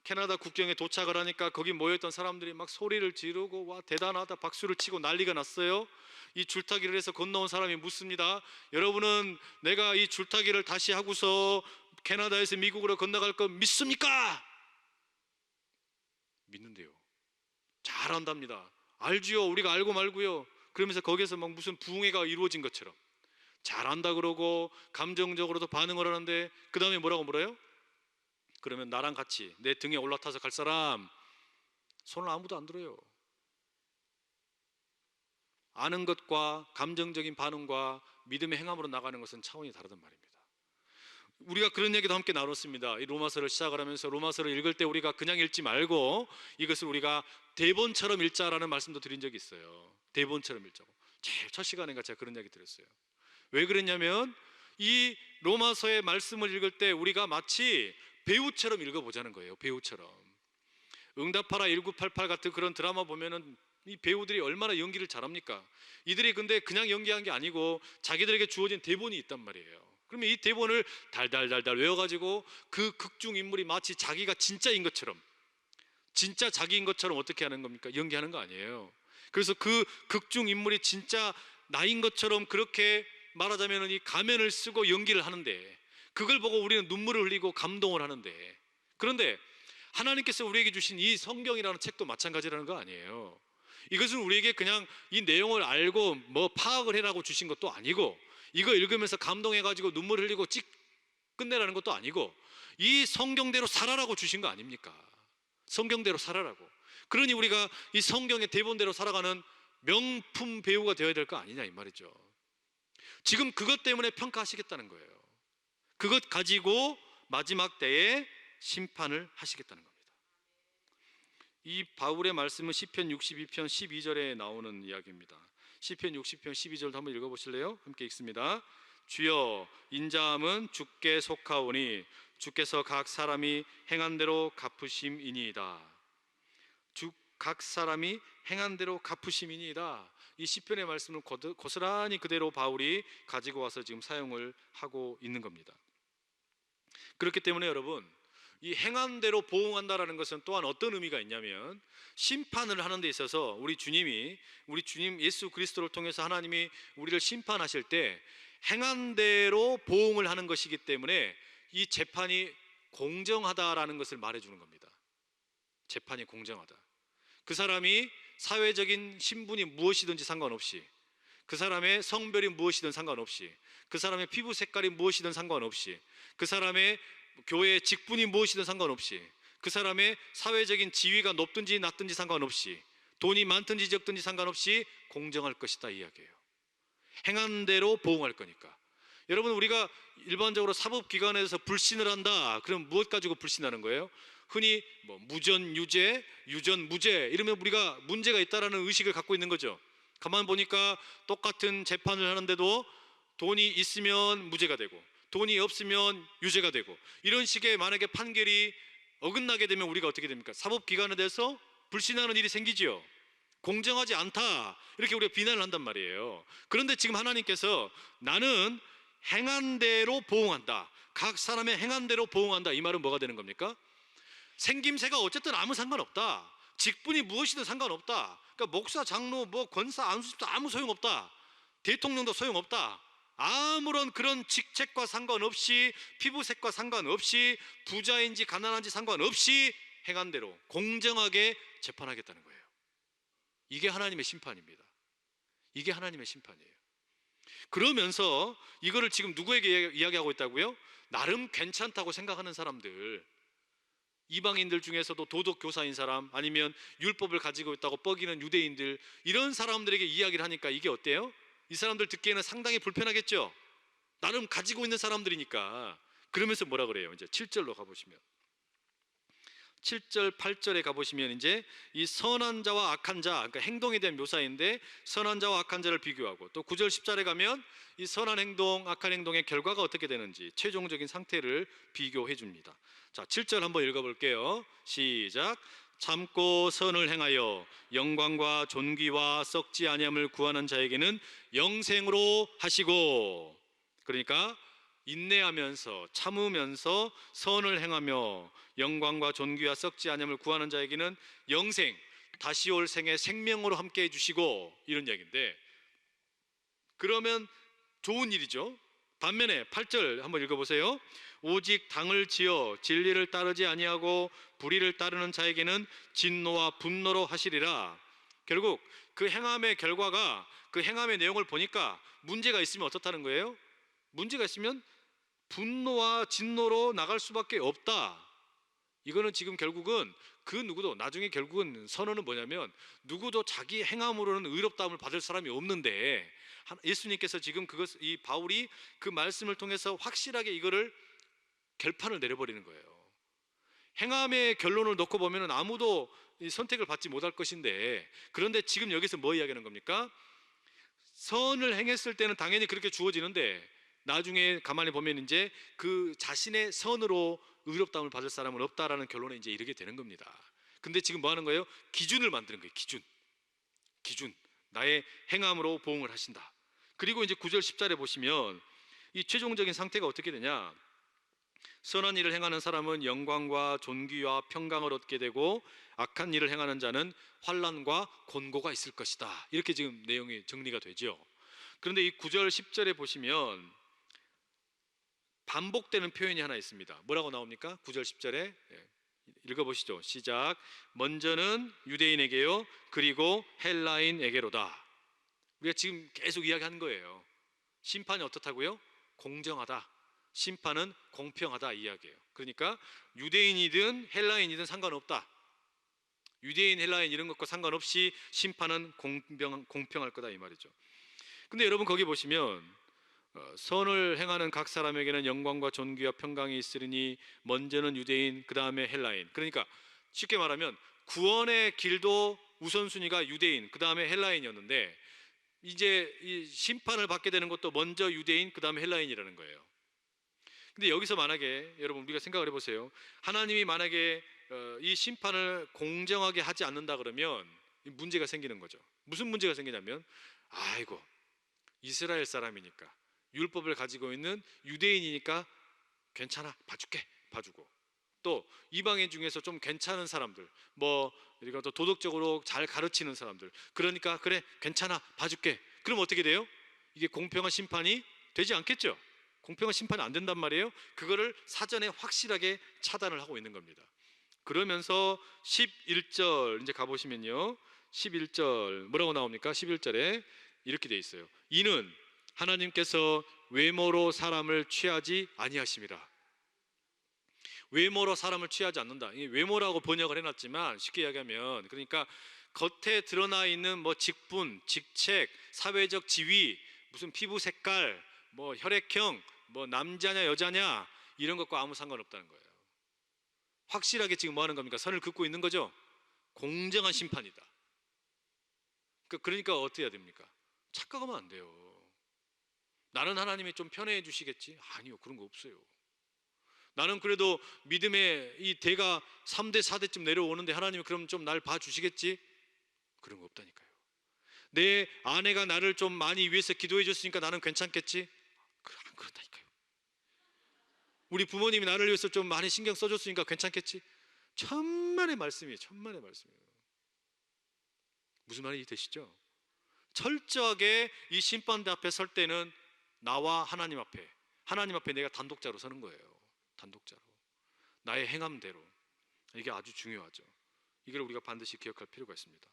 Speaker 1: 캐나다 국경에 도착을 하니까 거기 모여있던 사람들이 막 소리를 지르고 와 대단하다 박수를 치고 난리가 났어요. 이 줄타기를 해서 건너온 사람이 묻습니다. 여러분은 내가 이 줄타기를 다시 하고서 캐나다에서 미국으로 건너갈 거 믿습니까? 믿는데요. 잘한답니다. 알지요, 우리가 알고 말고요. 그러면서 거기에서 막 무슨 부흥회가 이루어진 것처럼 잘한다 그러고 감정적으로도 반응을 하는데, 그 다음에 뭐라고 물어요? 그러면 나랑 같이 내 등에 올라타서 갈 사람, 손을 아무도 안 들어요. 아는 것과 감정적인 반응과 믿음의 행함으로 나가는 것은 차원이 다르단 말입니다. 우리가 그런 얘기도 함께 나눴습니다. 이 로마서를 시작을 하면서 로마서를 읽을 때 우리가 그냥 읽지 말고 이것을 우리가 대본처럼 읽자라는 말씀도 드린 적이 있어요. 대본처럼 읽자고. 제일 첫 시간에 제가 그런 얘기 드렸어요. 왜 그랬냐면 이 로마서의 말씀을 읽을 때 우리가 마치 배우처럼 읽어보자는 거예요. 배우처럼. 응답하라 1988 같은 그런 드라마 보면은 이 배우들이 얼마나 연기를 잘합니까? 이들이 근데 그냥 연기한 게 아니고 자기들에게 주어진 대본이 있단 말이에요. 그러면 이 대본을 달달달달 외워가지고 그 극중 인물이 마치 자기가 진짜인 것처럼, 진짜 자기인 것처럼 어떻게 하는 겁니까? 연기하는 거 아니에요. 그래서 그 극중 인물이 진짜 나인 것처럼 그렇게 말하자면 이 가면을 쓰고 연기를 하는데, 그걸 보고 우리는 눈물을 흘리고 감동을 하는데, 그런데 하나님께서 우리에게 주신 이 성경이라는 책도 마찬가지라는 거 아니에요. 이것은 우리에게 그냥 이 내용을 알고 뭐 파악을 해라고 주신 것도 아니고, 이거 읽으면서 감동해가지고 눈물 흘리고 찍 끝내라는 것도 아니고, 이 성경대로 살아라고 주신 거 아닙니까? 성경대로 살아라고. 그러니 우리가 이 성경의 대본대로 살아가는 명품 배우가 되어야 될 거 아니냐 이 말이죠. 지금 그것 때문에 평가하시겠다는 거예요. 그것 가지고 마지막 때에 심판을 하시겠다는 겁니다. 이 바울의 말씀은 시편 62편 12절에 나오는 이야기입니다. 시편 60편 12절도 한번 읽어보실래요? 함께 읽습니다. 주여, 인자함은 주께 속하오니 주께서 각 사람이 행한 대로 갚으심이니이다. 각 사람이 행한 대로 갚으심이니이다. 이 시편의 말씀을 고스란히 그대로 바울이 가지고 와서 지금 사용을 하고 있는 겁니다. 그렇기 때문에 여러분, 이 행한 대로 보응한다라는 것은 또한 어떤 의미가 있냐면, 심판을 하는 데 있어서 우리 주님 예수 그리스도를 통해서 하나님이 우리를 심판하실 때 행한 대로 보응을 하는 것이기 때문에 이 재판이 공정하다라는 것을 말해주는 겁니다. 재판이 공정하다. 그 사람이 사회적인 신분이 무엇이든지 상관없이, 그 사람의 성별이 무엇이든 상관없이, 그 사람의 피부 색깔이 무엇이든 상관없이, 그 사람의 교회의 직분이 무엇이든 상관없이, 그 사람의 사회적인 지위가 높든지 낮든지 상관없이, 돈이 많든지 적든지 상관없이 공정할 것이다 이 이야기예요. 행한 대로 보응할 거니까. 여러분, 우리가 일반적으로 사법기관에서 불신을 한다, 그럼 무엇 가지고 불신하는 거예요? 흔히 뭐 무전 유죄, 유전 무죄 이러면 우리가 문제가 있다라는 의식을 갖고 있는 거죠. 가만 보니까 똑같은 재판을 하는데도 돈이 있으면 무죄가 되고 돈이 없으면 유죄가 되고, 이런 식의 만약에 판결이 어긋나게 되면 우리가 어떻게 됩니까? 사법기관에 대해서 불신하는 일이 생기지요. 공정하지 않다 이렇게 우리가 비난을 한단 말이에요. 그런데 지금 하나님께서 나는 행한 대로 보응한다, 각 사람의 행한 대로 보응한다, 이 말은 뭐가 되는 겁니까? 생김새가 어쨌든 아무 상관없다, 직분이 무엇이든 상관없다, 그러니까 목사, 장로, 뭐 권사, 안수집도 아무 소용없다, 대통령도 소용없다, 아무런 그런 직책과 상관없이, 피부색과 상관없이, 부자인지 가난한지 상관없이 행한 대로 공정하게 재판하겠다는 거예요. 이게 하나님의 심판입니다. 이게 하나님의 심판이에요. 그러면서 이거를 지금 누구에게 이야기하고 있다고요? 나름 괜찮다고 생각하는 사람들, 이방인들 중에서도 도덕 교사인 사람, 아니면 율법을 가지고 있다고 뻐기는 유대인들, 이런 사람들에게 이야기를 하니까 이게 어때요? 이 사람들 듣기에는 상당히 불편하겠죠? 나름 가지고 있는 사람들이니까. 그러면서 뭐라 그래요? 이제 7절로 가보시면, 7절, 8절에 가보시면 이제 이 선한 자와 악한 자, 그러니까 행동에 대한 묘사인데 선한 자와 악한 자를 비교하고, 또 9절, 10절에 가면 이 선한 행동, 악한 행동의 결과가 어떻게 되는지 최종적인 상태를 비교해 줍니다. 자, 7절 한번 읽어볼게요. 시작. 참고 선을 행하여 영광과 존귀와 썩지 아니함을 구하는 자에게는 영생으로 하시고, 그러니까 인내하면서 참으면서 선을 행하며 영광과 존귀와 썩지 아니함을 구하는 자에게는 영생, 다시 올 생의 생명으로 함께 해주시고, 이런 얘기인데, 그러면 좋은 일이죠. 반면에 8절 한번 읽어보세요. 오직 당을 지어 진리를 따르지 아니하고 불의를 따르는 자에게는 진노와 분노로 하시리라. 결국 그 행함의 결과가, 그 행함의 내용을 보니까 문제가 있으면 어떻다는 거예요? 문제가 있으면 분노와 진노로 나갈 수밖에 없다. 이거는 지금 결국은 그 누구도, 나중에 결국은 선언은 뭐냐면, 누구도 자기 행함으로는 의롭다함을 받을 사람이 없는데, 예수님께서 지금 이 바울이 그 말씀을 통해서 확실하게 이거를 결판을 내려버리는 거예요. 행함의 결론을 놓고 보면 아무도 선택을 받지 못할 것인데, 그런데 지금 여기서 뭐 이야기하는 겁니까? 선을 행했을 때는 당연히 그렇게 주어지는데, 나중에 가만히 보면 이제 그 자신의 선으로 의롭다함을 받을 사람은 없다라는 결론에 이제 이르게 되는 겁니다. 근데 지금 뭐 하는 거예요? 기준을 만드는 거예요. 기준. 나의 행함으로 보응을 하신다. 그리고 이제 9절 10절에 보시면 이 최종적인 상태가 어떻게 되냐? 선한 일을 행하는 사람은 영광과 존귀와 평강을 얻게 되고, 악한 일을 행하는 자는 환난과 곤고가 있을 것이다. 이렇게 지금 내용이 정리가 되죠. 그런데 이 9절 10절에 보시면 반복되는 표현이 하나 있습니다. 뭐라고 나옵니까? 9절 10절에 읽어보시죠. 시작. 먼저는 유대인에게요, 그리고 헬라인에게로다. 우리가 지금 계속 이야기하는 거예요. 심판이 어떻다고요? 공정하다. 심판은 공평하다, 이 이야기예요. 그러니까 유대인이든 헬라인이든 상관없다. 유대인, 헬라인 이런 것과 상관없이 심판은 공평할 거다, 이 말이죠. 근데 여러분 거기 보시면 선을 행하는 각 사람에게는 영광과 존귀와 평강이 있으리니 먼저는 유대인, 그 다음에 헬라인. 그러니까 쉽게 말하면 구원의 길도 우선순위가 유대인, 그 다음에 헬라인이었는데, 이제 이 심판을 받게 되는 것도 먼저 유대인, 그 다음에 헬라인이라는 거예요. 근데 여기서 만약에 여러분 우리가 생각을 해보세요. 하나님이 만약에 이 심판을 공정하게 하지 않는다 그러면 문제가 생기는 거죠. 무슨 문제가 생기냐면, 아이고 이스라엘 사람이니까, 율법을 가지고 있는 유대인이니까 괜찮아, 봐주고, 또 이방인 중에서 좀 괜찮은 사람들, 뭐 우리가 또 도덕적으로 잘 가르치는 사람들, 그러니까 그래 괜찮아 봐줄게. 그럼 어떻게 돼요? 이게 공평한 심판이 되지 않겠죠? 공평한 심판이 안 된단 말이에요. 그거를 사전에 확실하게 차단을 하고 있는 겁니다. 그러면서 11절 이제 가보시면요, 11절 뭐라고 나옵니까? 11절에 이렇게 돼 있어요. 이는 하나님께서 외모로 사람을 취하지 아니하심이라. 외모로 사람을 취하지 않는다. 이 외모라고 번역을 해놨지만 쉽게 이야기하면, 그러니까 겉에 드러나 있는 뭐 직분, 직책, 사회적 지위, 무슨 피부 색깔, 뭐 혈액형, 뭐 남자냐 여자냐 이런 것과 아무 상관없다는 거예요. 확실하게 지금 뭐 하는 겁니까? 선을 긋고 있는 거죠. 공정한 심판이다. 그러니까 어떻게 해야 됩니까? 착각하면 안 돼요. 나는 하나님이 좀 편애해 주시겠지? 아니요, 그런 거 없어요. 나는 그래도 믿음의 이 대가 3대 4대쯤 내려오는데 하나님이 그럼 좀 날 봐주시겠지? 그런 거 없다니까요. 내 아내가 나를 좀 많이 위해서 기도해 줬으니까 나는 괜찮겠지? 안 그렇다니까요. 우리 부모님이 나를 위해서 좀 많이 신경 써줬으니까 괜찮겠지? 천만의 말씀이에요. 천만의 말씀이에요. 무슨 말인지 되시죠? 철저하게 이 심판대 앞에 설 때는 나와 하나님 앞에 내가 단독자로 서는 거예요. 단독자로, 나의 행함대로. 이게 아주 중요하죠. 이걸 우리가 반드시 기억할 필요가 있습니다.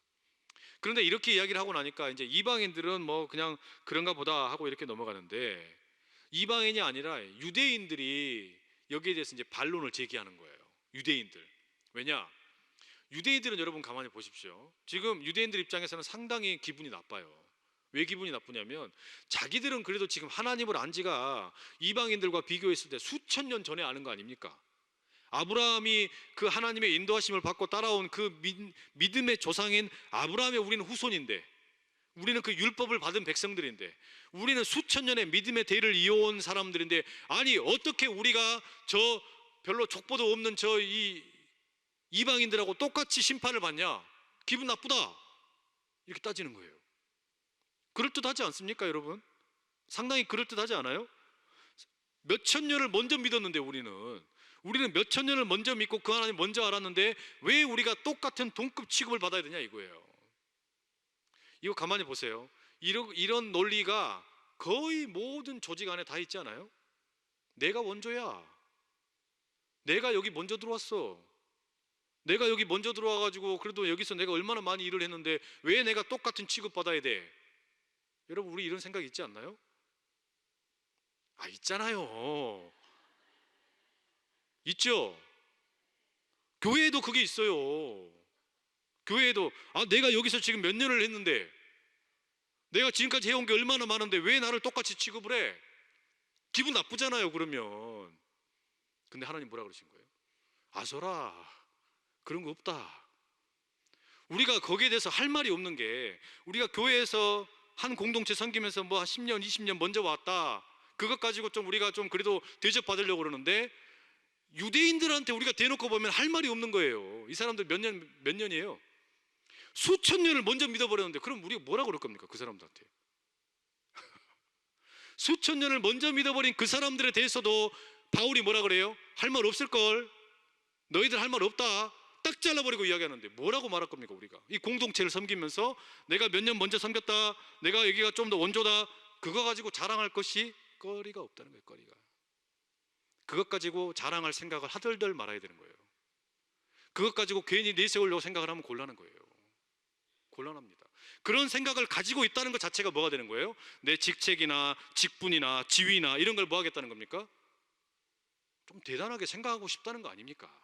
Speaker 1: 그런데 이렇게 이야기를 하고 나니까 이제 이방인들은 뭐 그냥 그런가 보다 하고 이렇게 넘어가는데, 이방인이 아니라 유대인들이 여기에 대해서 이제 반론을 제기하는 거예요. 유대인들. 왜냐? 유대인들은 여러분 가만히 보십시오. 지금 유대인들 입장에서는 상당히 기분이 나빠요. 왜 기분이 나쁘냐면, 자기들은 그래도 지금 하나님을 안 지가 이방인들과 비교했을 때 수천 년 전에 아는 거 아닙니까? 아브라함이 그 하나님의 인도하심을 받고 따라온 그 믿음의 조상인 아브라함의 우리는 후손인데, 우리는 그 율법을 받은 백성들인데, 우리는 수천 년의 믿음의 대를 이어온 사람들인데, 아니 어떻게 우리가 저 별로 족보도 없는 저 이방인들하고 똑같이 심판을 받냐? 기분 나쁘다. 이렇게 따지는 거예요. 그럴듯하지 않습니까, 여러분? 상당히 그럴듯하지 않아요? 몇천 년을 먼저 믿었는데 우리는 몇천 년을 먼저 믿고 그 하나님 먼저 알았는데 왜 우리가 똑같은 동급 취급을 받아야 되냐 이거예요. 이거 가만히 보세요. 이런 논리가 거의 모든 조직 안에 다 있지 않아요? 내가 원조야. 내가 여기 먼저 들어왔어. 내가 여기 먼저 들어와가지고 그래도 여기서 내가 얼마나 많이 일을 했는데 왜 내가 똑같은 취급받아야 돼? 여러분, 우리 이런 생각 있지 않나요? 있잖아요. 있죠? 교회에도 그게 있어요. 교회에도 내가 여기서 지금 몇 년을 했는데, 내가 지금까지 해온 게 얼마나 많은데 왜 나를 똑같이 취급을 해? 기분 나쁘잖아요, 그러면. 근데 하나님 뭐라 그러신 거예요? 아서라, 그런 거 없다. 우리가 거기에 대해서 할 말이 없는 게, 우리가 교회에서 한 공동체 섬기면서 뭐 10년, 20년 먼저 왔다, 그것 가지고 좀 우리가 좀 그래도 대접받으려고 그러는데, 유대인들한테 우리가 대놓고 보면 할 말이 없는 거예요. 이 사람들 몇 년이에요? 수천 년을 먼저 믿어버렸는데, 그럼 우리가 뭐라 그럴 겁니까? 그 사람들한테. 수천 년을 먼저 믿어버린 그 사람들에 대해서도 바울이 뭐라 그래요? 할 말 없을걸? 너희들 할 말 없다. 딱 잘라버리고 이야기하는데 뭐라고 말할 겁니까? 우리가 이 공동체를 섬기면서 내가 몇 년 먼저 섬겼다, 내가 여기가 좀 더 원조다, 그거 가지고 자랑할 것이 거리가 없다는 거예요. 거리가. 그것 가지고 자랑할 생각을 하덜덜 말아야 되는 거예요. 그것 가지고 괜히 내세우려고 생각을 하면 곤란한 거예요. 곤란합니다. 그런 생각을 가지고 있다는 것 자체가 뭐가 되는 거예요? 내 직책이나 직분이나 지위나 이런 걸 뭐 하겠다는 겁니까? 좀 대단하게 생각하고 싶다는 거 아닙니까?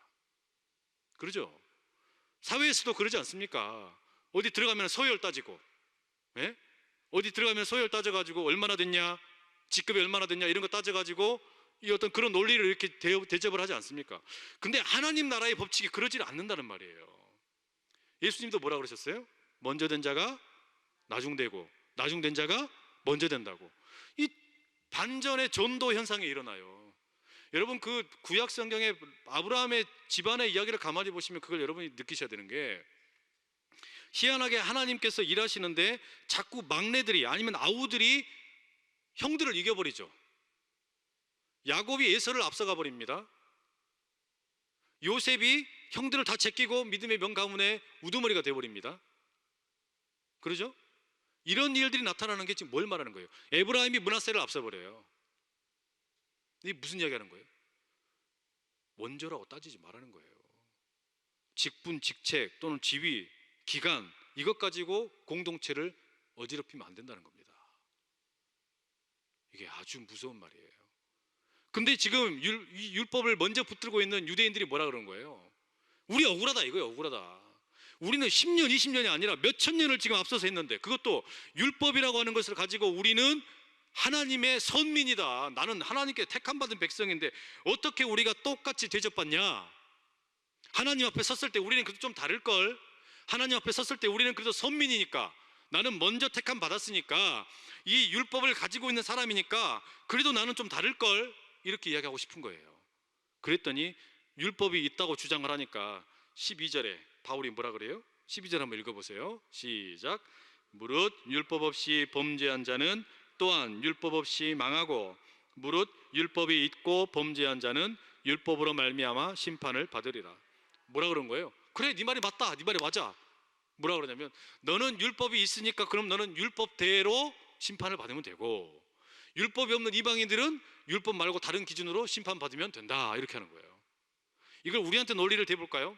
Speaker 1: 그러죠? 사회에서도 그러지 않습니까? 어디 들어가면 서열 따지고, 예? 어디 들어가면 서열 따져가지고 얼마나 됐냐, 직급이 얼마나 됐냐 이런 거 따져가지고 이 어떤 그런 논리를 이렇게 대접을 하지 않습니까? 근데 하나님 나라의 법칙이 그러지 않는다는 말이에요. 예수님도 뭐라 그러셨어요? 먼저 된 자가 나중되고 나중된 자가 먼저 된다고. 이 반전의 전도 현상이 일어나요. 여러분, 그 구약 성경의 아브라함의 집안의 이야기를 가만히 보시면 그걸 여러분이 느끼셔야 되는 게, 희한하게 하나님께서 일하시는데 자꾸 막내들이 아니면 아우들이 형들을 이겨버리죠. 야곱이 에서를 앞서가 버립니다. 요셉이 형들을 다 제끼고 믿음의 명가문의 우두머리가 되어버립니다. 그러죠? 이런 일들이 나타나는 게 지금 뭘 말하는 거예요? 에브라임이 므낫세를 앞서버려요. 이게 무슨 이야기 하는 거예요? 원조라고 따지지 말라는 거예요. 직분, 직책 또는 지위, 기간, 이것 가지고 공동체를 어지럽히면 안 된다는 겁니다. 이게 아주 무서운 말이에요. 근데 지금 이 율법을 먼저 붙들고 있는 유대인들이 뭐라 그러는 거예요? 우리 억울하다 이거예요. 억울하다. 우리는 10년, 20년이 아니라 몇천 년을 지금 앞서서 했는데, 그것도 율법이라고 하는 것을 가지고 우리는 하나님의 선민이다, 나는 하나님께 택함 받은 백성인데 어떻게 우리가 똑같이 대접받냐? 하나님 앞에 섰을 때 우리는 그래도 좀 다를걸. 하나님 앞에 섰을 때 우리는 그래도 선민이니까, 나는 먼저 택함 받았으니까, 이 율법을 가지고 있는 사람이니까 그래도 나는 좀 다를걸, 이렇게 이야기하고 싶은 거예요. 그랬더니 율법이 있다고 주장을 하니까 12절에 바울이 뭐라 그래요? 12절 한번 읽어보세요. 시작. 무릇 율법 없이 범죄한 자는 또한 율법 없이 망하고, 무릇 율법이 있고 범죄한 자는 율법으로 말미암아 심판을 받으리라. 뭐라 그런 거예요? 그래, 네 말이 맞다, 네 말이 맞아. 뭐라 그러냐면, 너는 율법이 있으니까 그럼 너는 율법대로 심판을 받으면 되고, 율법이 없는 이방인들은 율법 말고 다른 기준으로 심판받으면 된다, 이렇게 하는 거예요. 이걸 우리한테 논리를 대볼까요?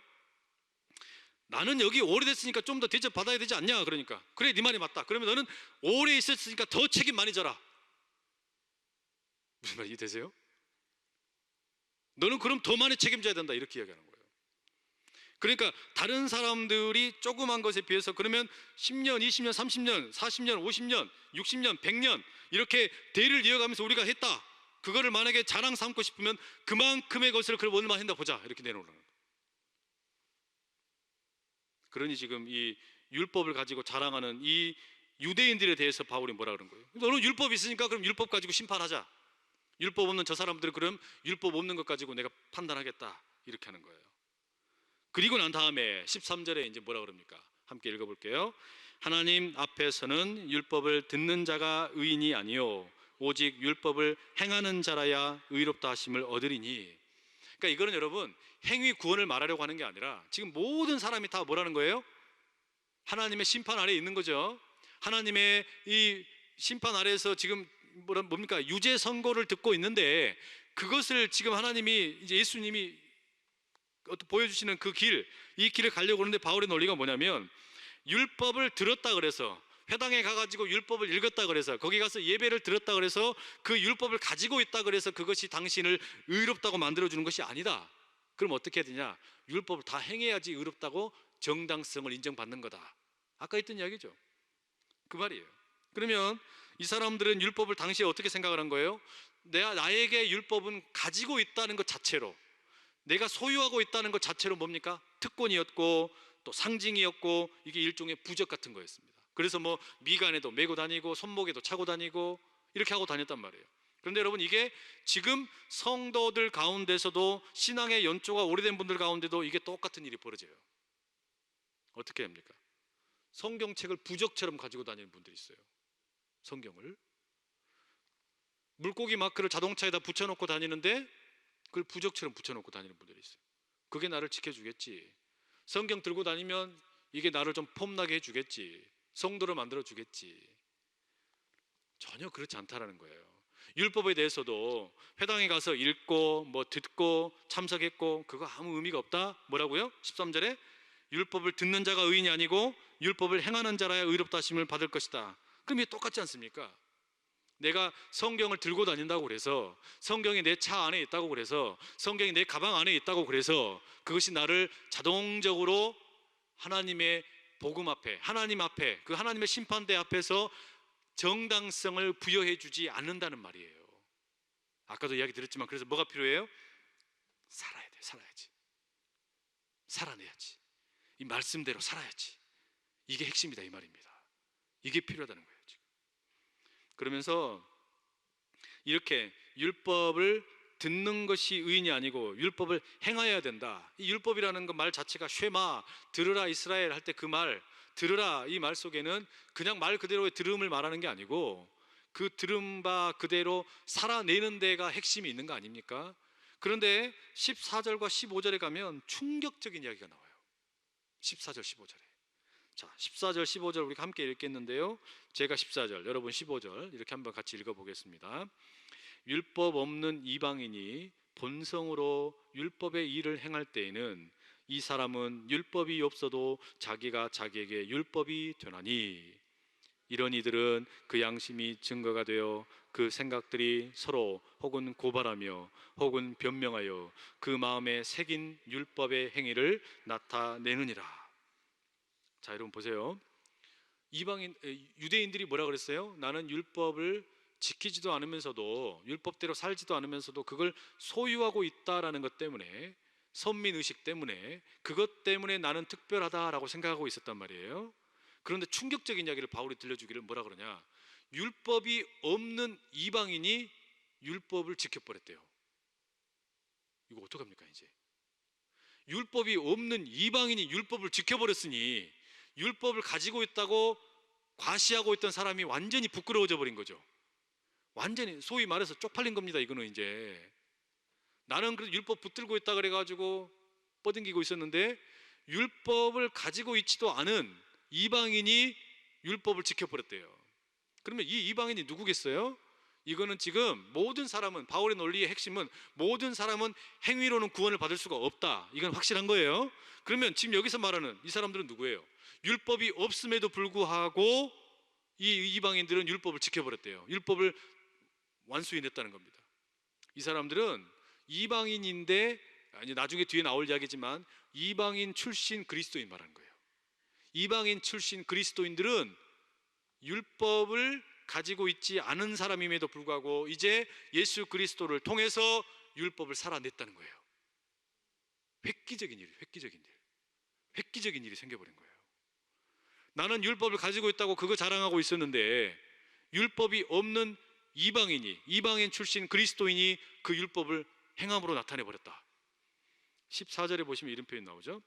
Speaker 1: 나는 여기 오래됐으니까 좀 더 대접받아야 되지 않냐? 그러니까 그래, 네 말이 맞다. 그러면 너는 오래 있었으니까 더 책임 많이 져라. 무슨 말이 되세요? 너는 그럼 더 많이 책임져야 된다, 이렇게 이야기하는 거예요. 그러니까 다른 사람들이 조그만 것에 비해서 그러면 10년, 20년, 30년, 40년, 50년, 60년, 100년 이렇게 대를 이어가면서 우리가 했다, 그거를 만약에 자랑 삼고 싶으면 그만큼의 것을 그럼 얼마 한다 보자, 이렇게 내놓는 거예요. 그러니 지금 이 율법을 가지고 자랑하는 이 유대인들에 대해서 바울이 뭐라 그런 거예요? 너는 율법이 있으니까 그럼 율법 가지고 심판하자. 율법 없는 저 사람들은 그럼 율법 없는 것 가지고 내가 판단하겠다, 이렇게 하는 거예요. 그리고 난 다음에 13절에 이제 뭐라 그럽니까? 함께 읽어볼게요. 하나님 앞에서는 율법을 듣는 자가 의인이 아니요 오직 율법을 행하는 자라야 의롭다 하심을 얻으리니. 그러니까 이거는 여러분 행위 구원을 말하려고 하는 게 아니라 지금 모든 사람이 다 뭐라는 거예요? 하나님의 심판 아래에 있는 거죠. 하나님의 이 심판 아래에서 지금 뭡니까? 유죄 선고를 듣고 있는데, 그것을 지금 하나님이 이제 예수님이 보여주시는 그 길, 이 길을 가려고 하는데, 바울의 논리가 뭐냐면, 율법을 들었다 그래서, 회당에 가가지고 율법을 읽었다 그래서, 거기 가서 예배를 들었다 그래서, 그 율법을 가지고 있다 그래서 그것이 당신을 의롭다고 만들어주는 것이 아니다. 그럼 어떻게 해야 되냐? 율법을 다 행해야지 의롭다고 정당성을 인정받는 거다. 아까 했던 이야기죠. 그 말이에요. 그러면 이 사람들은 율법을 당시에 어떻게 생각을 한 거예요? 나에게 율법은 가지고 있다는 것 자체로, 내가 소유하고 있다는 것 자체로 뭡니까? 특권이었고 또 상징이었고, 이게 일종의 부적 같은 거였습니다. 그래서 뭐 미간에도 메고 다니고 손목에도 차고 다니고 이렇게 하고 다녔단 말이에요. 그런데 여러분, 이게 지금 성도들 가운데서도, 신앙의 연조가 오래된 분들 가운데도 이게 똑같은 일이 벌어져요. 어떻게 합니까? 성경책을 부적처럼 가지고 다니는 분들이 있어요. 성경을 물고기 마크를 자동차에다 붙여놓고 다니는데 그걸 부적처럼 붙여놓고 다니는 분들이 있어요. 그게 나를 지켜주겠지, 성경 들고 다니면 이게 나를 좀 폼나게 해주겠지, 성도를 만들어 주겠지. 전혀 그렇지 않다라는 거예요. 율법에 대해서도 회당에 가서 읽고 뭐 듣고 참석했고 그거 아무 의미가 없다. 뭐라고요? 13절에 율법을 듣는 자가 의인이 아니고 율법을 행하는 자라야 의롭다 하심을 받을 것이다. 그럼 이게 똑같지 않습니까? 내가 성경을 들고 다닌다고 그래서, 성경이 내 차 안에 있다고 그래서, 성경이 내 가방 안에 있다고 그래서 그것이 나를 자동적으로 하나님의 복음 앞에, 하나님 앞에, 그 하나님의 심판대 앞에서 정당성을 부여해 주지 않는다는 말이에요. 아까도 이야기 드렸지만, 그래서 뭐가 필요해요? 살아야 돼요. 살아야지. 살아내야지. 이 말씀대로 살아야지. 이게 핵심이다, 이 말입니다. 이게 필요하다는 거예요, 지금. 그러면서 이렇게 율법을 듣는 것이 의인이 아니고 율법을 행하여야 된다. 이 율법이라는 그 말 자체가 쉐마, 들으라 이스라엘 할 때 그 말, 들으라, 이 말 속에는 그냥 말 그대로의 들음을 말하는 게 아니고 그 들은 바 그대로 살아내는 데가 핵심이 있는 거 아닙니까? 그런데 14절과 15절에 가면 충격적인 이야기가 나와요. 14절, 15절에. 자, 14절, 15절 우리가 함께 읽겠는데요. 제가 14절, 여러분 15절 이렇게 한번 같이 읽어보겠습니다. 율법 없는 이방인이 본성으로 율법의 일을 행할 때에는 이 사람은 율법이 없어도 자기가 자기에게 율법이 되나니. 이런 이들은 그 양심이 증거가 되어 그 생각들이 서로 혹은 고발하며 혹은 변명하여 그 마음에 새긴 율법의 행위를 나타내느니라. 자, 여러분 보세요. 유대인들이 뭐라 그랬어요? 나는 율법을 지키지도 않으면서도, 율법대로 살지도 않으면서도 그걸 소유하고 있다라는 것 때문에, 선민의식 때문에, 그것 때문에 나는 특별하다라고 생각하고 있었단 말이에요. 그런데 충격적인 이야기를 바울이 들려주기를 뭐라 그러냐, 율법이 없는 이방인이 율법을 지켜버렸대요. 이거 어떡합니까 이제? 율법이 없는 이방인이 율법을 지켜버렸으니 율법을 가지고 있다고 과시하고 있던 사람이 완전히 부끄러워져 버린 거죠. 완전히 소위 말해서 쪽팔린 겁니다. 이거는 이제 나는 그래도 율법 붙들고 있다 그래가지고 뻗ing기고 있었는데 율법을 가지고 있지도 않은 이방인이 율법을 지켜버렸대요. 그러면 이 이방인이 누구겠어요? 이거는 지금 모든 사람은, 바울의 논리의 핵심은 모든 사람은 행위로는 구원을 받을 수가 없다, 이건 확실한 거예요. 그러면 지금 여기서 말하는 이 사람들은 누구예요? 율법이 없음에도 불구하고 이 이방인들은 율법을 지켜버렸대요. 율법을 완수해냈다는 겁니다. 이 사람들은 이방인인데, 나중에 뒤에 나올 이야기지만 이방인 출신 그리스도인 말하는 거예요. 이방인 출신 그리스도인들은 율법을 가지고 있지 않은 사람임에도 불구하고 이제 예수 그리스도를 통해서 율법을 살아냈다는 거예요. 획기적인 일이 생겨버린 거예요. 나는 율법을 가지고 있다고 그거 자랑하고 있었는데 율법이 없는 이방인 출신 그리스도인이 그 율법을 행함으로 나타내버렸다. 14절에 보시면 이런 표현 나오죠.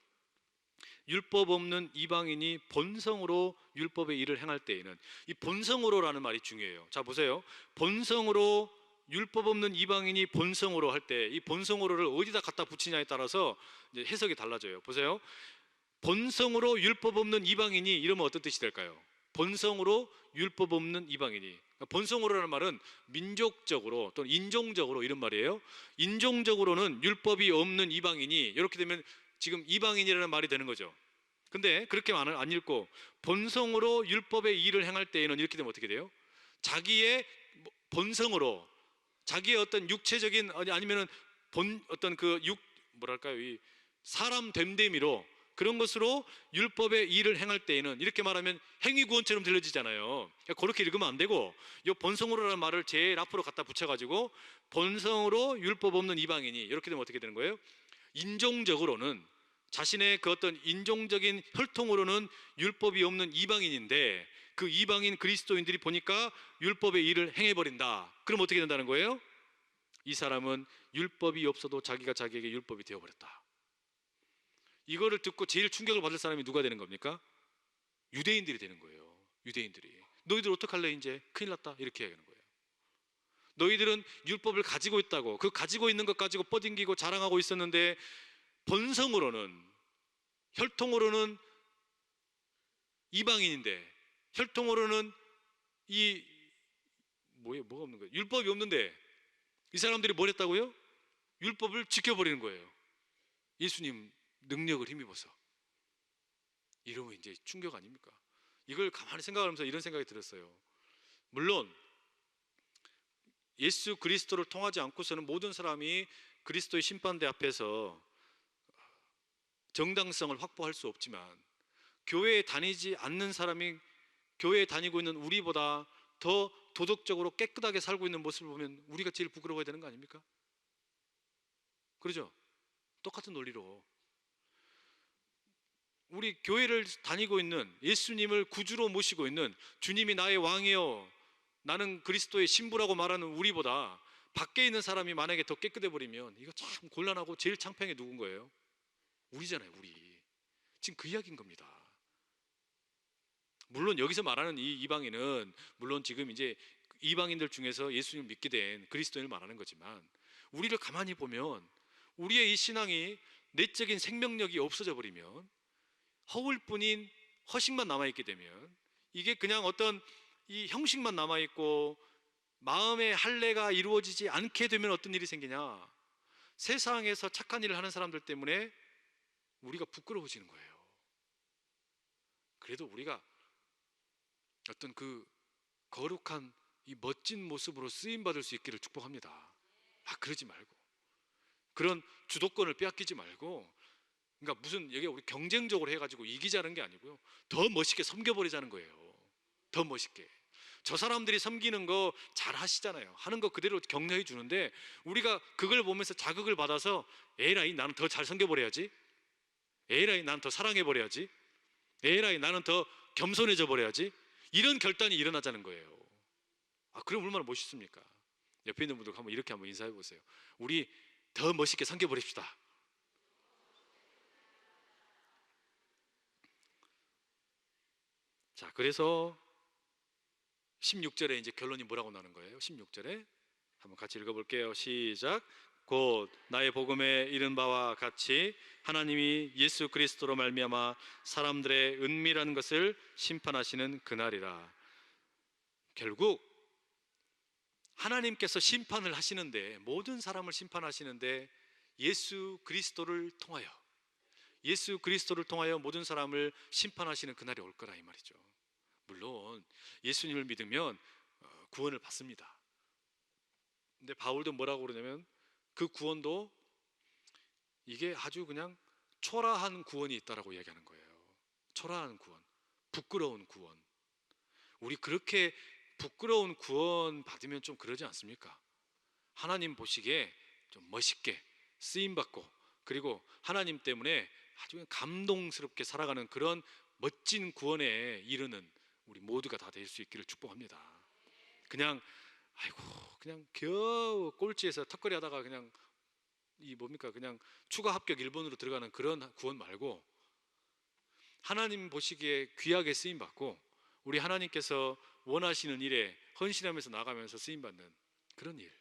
Speaker 1: 율법 없는 이방인이 본성으로 율법의 일을 행할 때에는, 이 본성으로라는 말이 중요해요. 자 보세요. 본성으로, 율법 없는 이방인이 본성으로 할 때 이 본성으로를 어디다 갖다 붙이냐에 따라서 이제 해석이 달라져요. 보세요. 본성으로 율법 없는 이방인이 이러면 어떤 뜻이 될까요? 본성으로 율법 없는 이방인이, 본성으로라는 말은 민족적으로 또는 인종적으로 이런 말이에요. 인종적으로는 율법이 없는 이방인이, 이렇게 되면 지금 이방인이라는 말이 되는 거죠. 근데 그렇게 안 읽고 본성으로 율법의 일을 행할 때에는 이렇게 되면 어떻게 돼요? 자기의 본성으로, 자기의 어떤 육체적인, 아니면은 어떤 뭐랄까요, 이 사람 됨됨이로, 그런 것으로 율법의 일을 행할 때에는, 이렇게 말하면 행위구원처럼 들려지잖아요. 그렇게 읽으면 안 되고, 이 본성으로라는 말을 제일 앞으로 갖다 붙여가지고 본성으로 율법 없는 이방인이, 이렇게 되면 어떻게 되는 거예요? 인종적으로는, 자신의 그 어떤 인종적인 혈통으로는 율법이 없는 이방인인데 그 이방인 그리스도인들이 보니까 율법의 일을 행해버린다. 그럼 어떻게 된다는 거예요? 이 사람은 율법이 없어도 자기가 자기에게 율법이 되어버렸다. 이거를 듣고 제일 충격을 받을 사람이 누가 되는 겁니까? 유대인들이 되는 거예요. 유대인들이. 너희들 어떡할래 이제? 큰일 났다, 이렇게 얘기하는 거예요. 너희들은 율법을 가지고 있다고, 그 가지고 있는 것 가지고 뻗ing기고 자랑하고 있었는데 본성으로는, 혈통으로는 이방인인데 혈통으로는 뭐가 없는 거예요? 율법이 없는데 이 사람들이 뭘 했다고요? 율법을 지켜버리는 거예요. 예수님 능력을 힘입어서. 이러면 이제 충격 아닙니까? 이걸 가만히 생각하면서 이런 생각이 들었어요. 물론 예수 그리스도를 통하지 않고서는 모든 사람이 그리스도의 심판대 앞에서 정당성을 확보할 수 없지만, 교회에 다니지 않는 사람이 교회에 다니고 있는 우리보다 더 도덕적으로 깨끗하게 살고 있는 모습을 보면 우리가 제일 부끄러워야 되는 거 아닙니까? 그러죠? 똑같은 논리로 우리 교회를 다니고 있는, 예수님을 구주로 모시고 있는, 주님이 나의 왕이요 나는 그리스도의 신부라고 말하는 우리보다 밖에 있는 사람이 만약에 더 깨끗해 버리면 이거 참 곤란하고 제일 창피한 게 누군 거예요? 우리잖아요, 우리. 지금 그 이야기인 겁니다. 물론 여기서 말하는 이 이방인은 물론 지금 이제 이방인들 중에서 예수님을 믿게 된 그리스도인을 말하는 거지만, 우리를 가만히 보면 우리의 이 신앙이 내적인 생명력이 없어져 버리면, 허울뿐인 허식만 남아있게 되면, 이게 그냥 어떤 이 형식만 남아있고 마음의 할례가 이루어지지 않게 되면 어떤 일이 생기냐, 세상에서 착한 일을 하는 사람들 때문에 우리가 부끄러워지는 거예요. 그래도 우리가 어떤 그 거룩한 이 멋진 모습으로 쓰임 받을 수 있기를 축복합니다. 그러지 말고, 그런 주도권을 빼앗기지 말고, 그러니까 무슨 이게 우리 경쟁적으로 해가지고 이기자는 게 아니고요, 더 멋있게 섬겨버리자는 거예요. 더 멋있게. 저 사람들이 섬기는 거 잘 하시잖아요. 하는 거 그대로 격려해 주는데 우리가 그걸 보면서 자극을 받아서 에라이 나는 더 잘 섬겨버려야지, 에라이 나는 더 사랑해버려야지, 에라이 나는 더 겸손해져 버려야지, 이런 결단이 일어나자는 거예요. 그럼 얼마나 멋있습니까? 옆에 있는 분들 이렇게 한번 인사해 보세요. 우리 더 멋있게 섬겨버립시다. 자, 그래서 16절에 이제 결론이 뭐라고 나는 거예요? 16절에 한번 같이 읽어볼게요. 시작. 곧 나의 복음에 이른 바와 같이 하나님이 예수 그리스도로 말미암아 사람들의 은밀한 것을 심판하시는 그날이라. 결국 하나님께서 심판을 하시는데, 모든 사람을 심판하시는데 예수 그리스도를 통하여, 예수 그리스도를 통하여 모든 사람을 심판하시는 그날이 올 거라, 이 말이죠. 물론 예수님을 믿으면 구원을 받습니다. 근데 바울도 뭐라고 그러냐면 그 구원도 이게 아주 그냥 초라한 구원이 있다라고 이야기하는 거예요. 초라한 구원, 부끄러운 구원. 우리 그렇게 부끄러운 구원 받으면 좀 그러지 않습니까? 하나님 보시기에 좀 멋있게 쓰임받고, 그리고 하나님 때문에 아주 감동스럽게 살아가는 그런 멋진 구원에 이르는 우리 모두가 다 될 수 있기를 축복합니다. 그냥 그냥 겨우 꼴찌에서 턱걸이 하다가 그냥 그냥 추가 합격 1번으로 들어가는 그런 구원 말고, 하나님 보시기에 귀하게 쓰임 받고 우리 하나님께서 원하시는 일에 헌신하면서 나가면서 쓰임 받는 그런 일.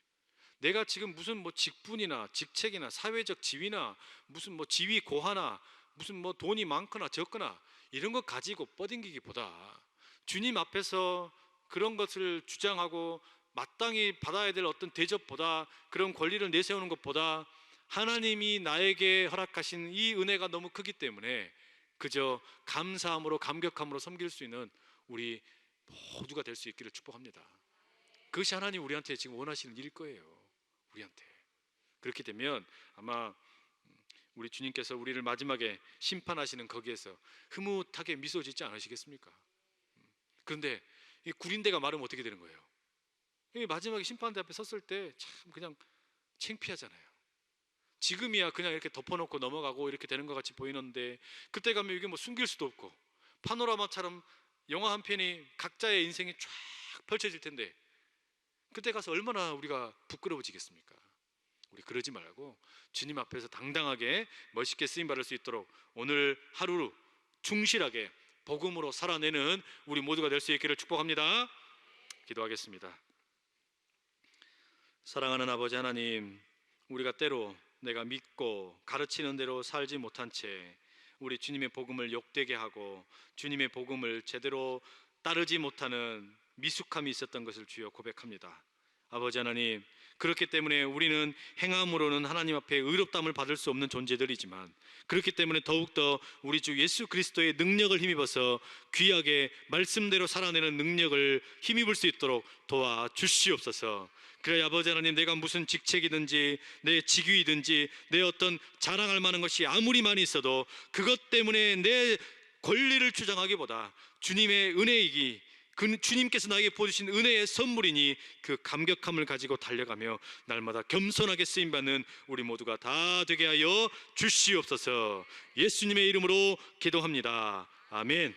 Speaker 1: 내가 지금 무슨 직분이나 직책이나 사회적 지위나 무슨 지위 고하나 무슨 돈이 많거나 적거나 이런 것 가지고 뻗ing기기보다, 주님 앞에서 그런 것을 주장하고 마땅히 받아야 될 어떤 대접보다, 그런 권리를 내세우는 것보다 하나님이 나에게 허락하신 이 은혜가 너무 크기 때문에 그저 감사함으로 감격함으로 섬길 수 있는 우리 모두가 될 수 있기를 축복합니다. 그것이 하나님 우리한테 지금 원하시는 일일 거예요. 우리한테. 그렇게 되면 아마 우리 주님께서 우리를 마지막에 심판하시는 거기에서 흐뭇하게 미소 짓지 않으시겠습니까? 그런데 이 구린대가 마르면 어떻게 되는 거예요? 마지막에 심판대 앞에 섰을 때 참 그냥 창피하잖아요. 지금이야 그냥 이렇게 덮어놓고 넘어가고 이렇게 되는 것 같이 보이는데, 그때 가면 이게 숨길 수도 없고 파노라마처럼 영화 한 편이 각자의 인생이 쫙 펼쳐질 텐데, 그때 가서 얼마나 우리가 부끄러워지겠습니까? 우리 그러지 말고 주님 앞에서 당당하게 멋있게 쓰임받을 수 있도록 오늘 하루 충실하게 복음으로 살아내는 우리 모두가 될 수 있기를 축복합니다. 기도하겠습니다. 사랑하는 아버지 하나님, 우리가 때로 내가 믿고 가르치는 대로 살지 못한 채 우리 주님의 복음을 욕되게 하고 주님의 복음을 제대로 따르지 못하는 미숙함이 있었던 것을 주여 고백합니다. 아버지 하나님, 그렇기 때문에 우리는 행함으로는 하나님 앞에 의롭다함을 받을 수 없는 존재들이지만, 그렇기 때문에 더욱더 우리 주 예수 그리스도의 능력을 힘입어서 귀하게 말씀대로 살아내는 능력을 힘입을 수 있도록 도와주시옵소서. 그래 아버지 하나님, 내가 무슨 직책이든지 내 직위이든지 내 어떤 자랑할 만한 것이 아무리 많이 있어도 그것 때문에 내 권리를 주장하기보다 주님의 은혜이기, 그 주님께서 나에게 보여주신 은혜의 선물이니 그 감격함을 가지고 달려가며 날마다 겸손하게 쓰임받는 우리 모두가 다 되게 하여 주시옵소서. 예수님의 이름으로 기도합니다. 아멘.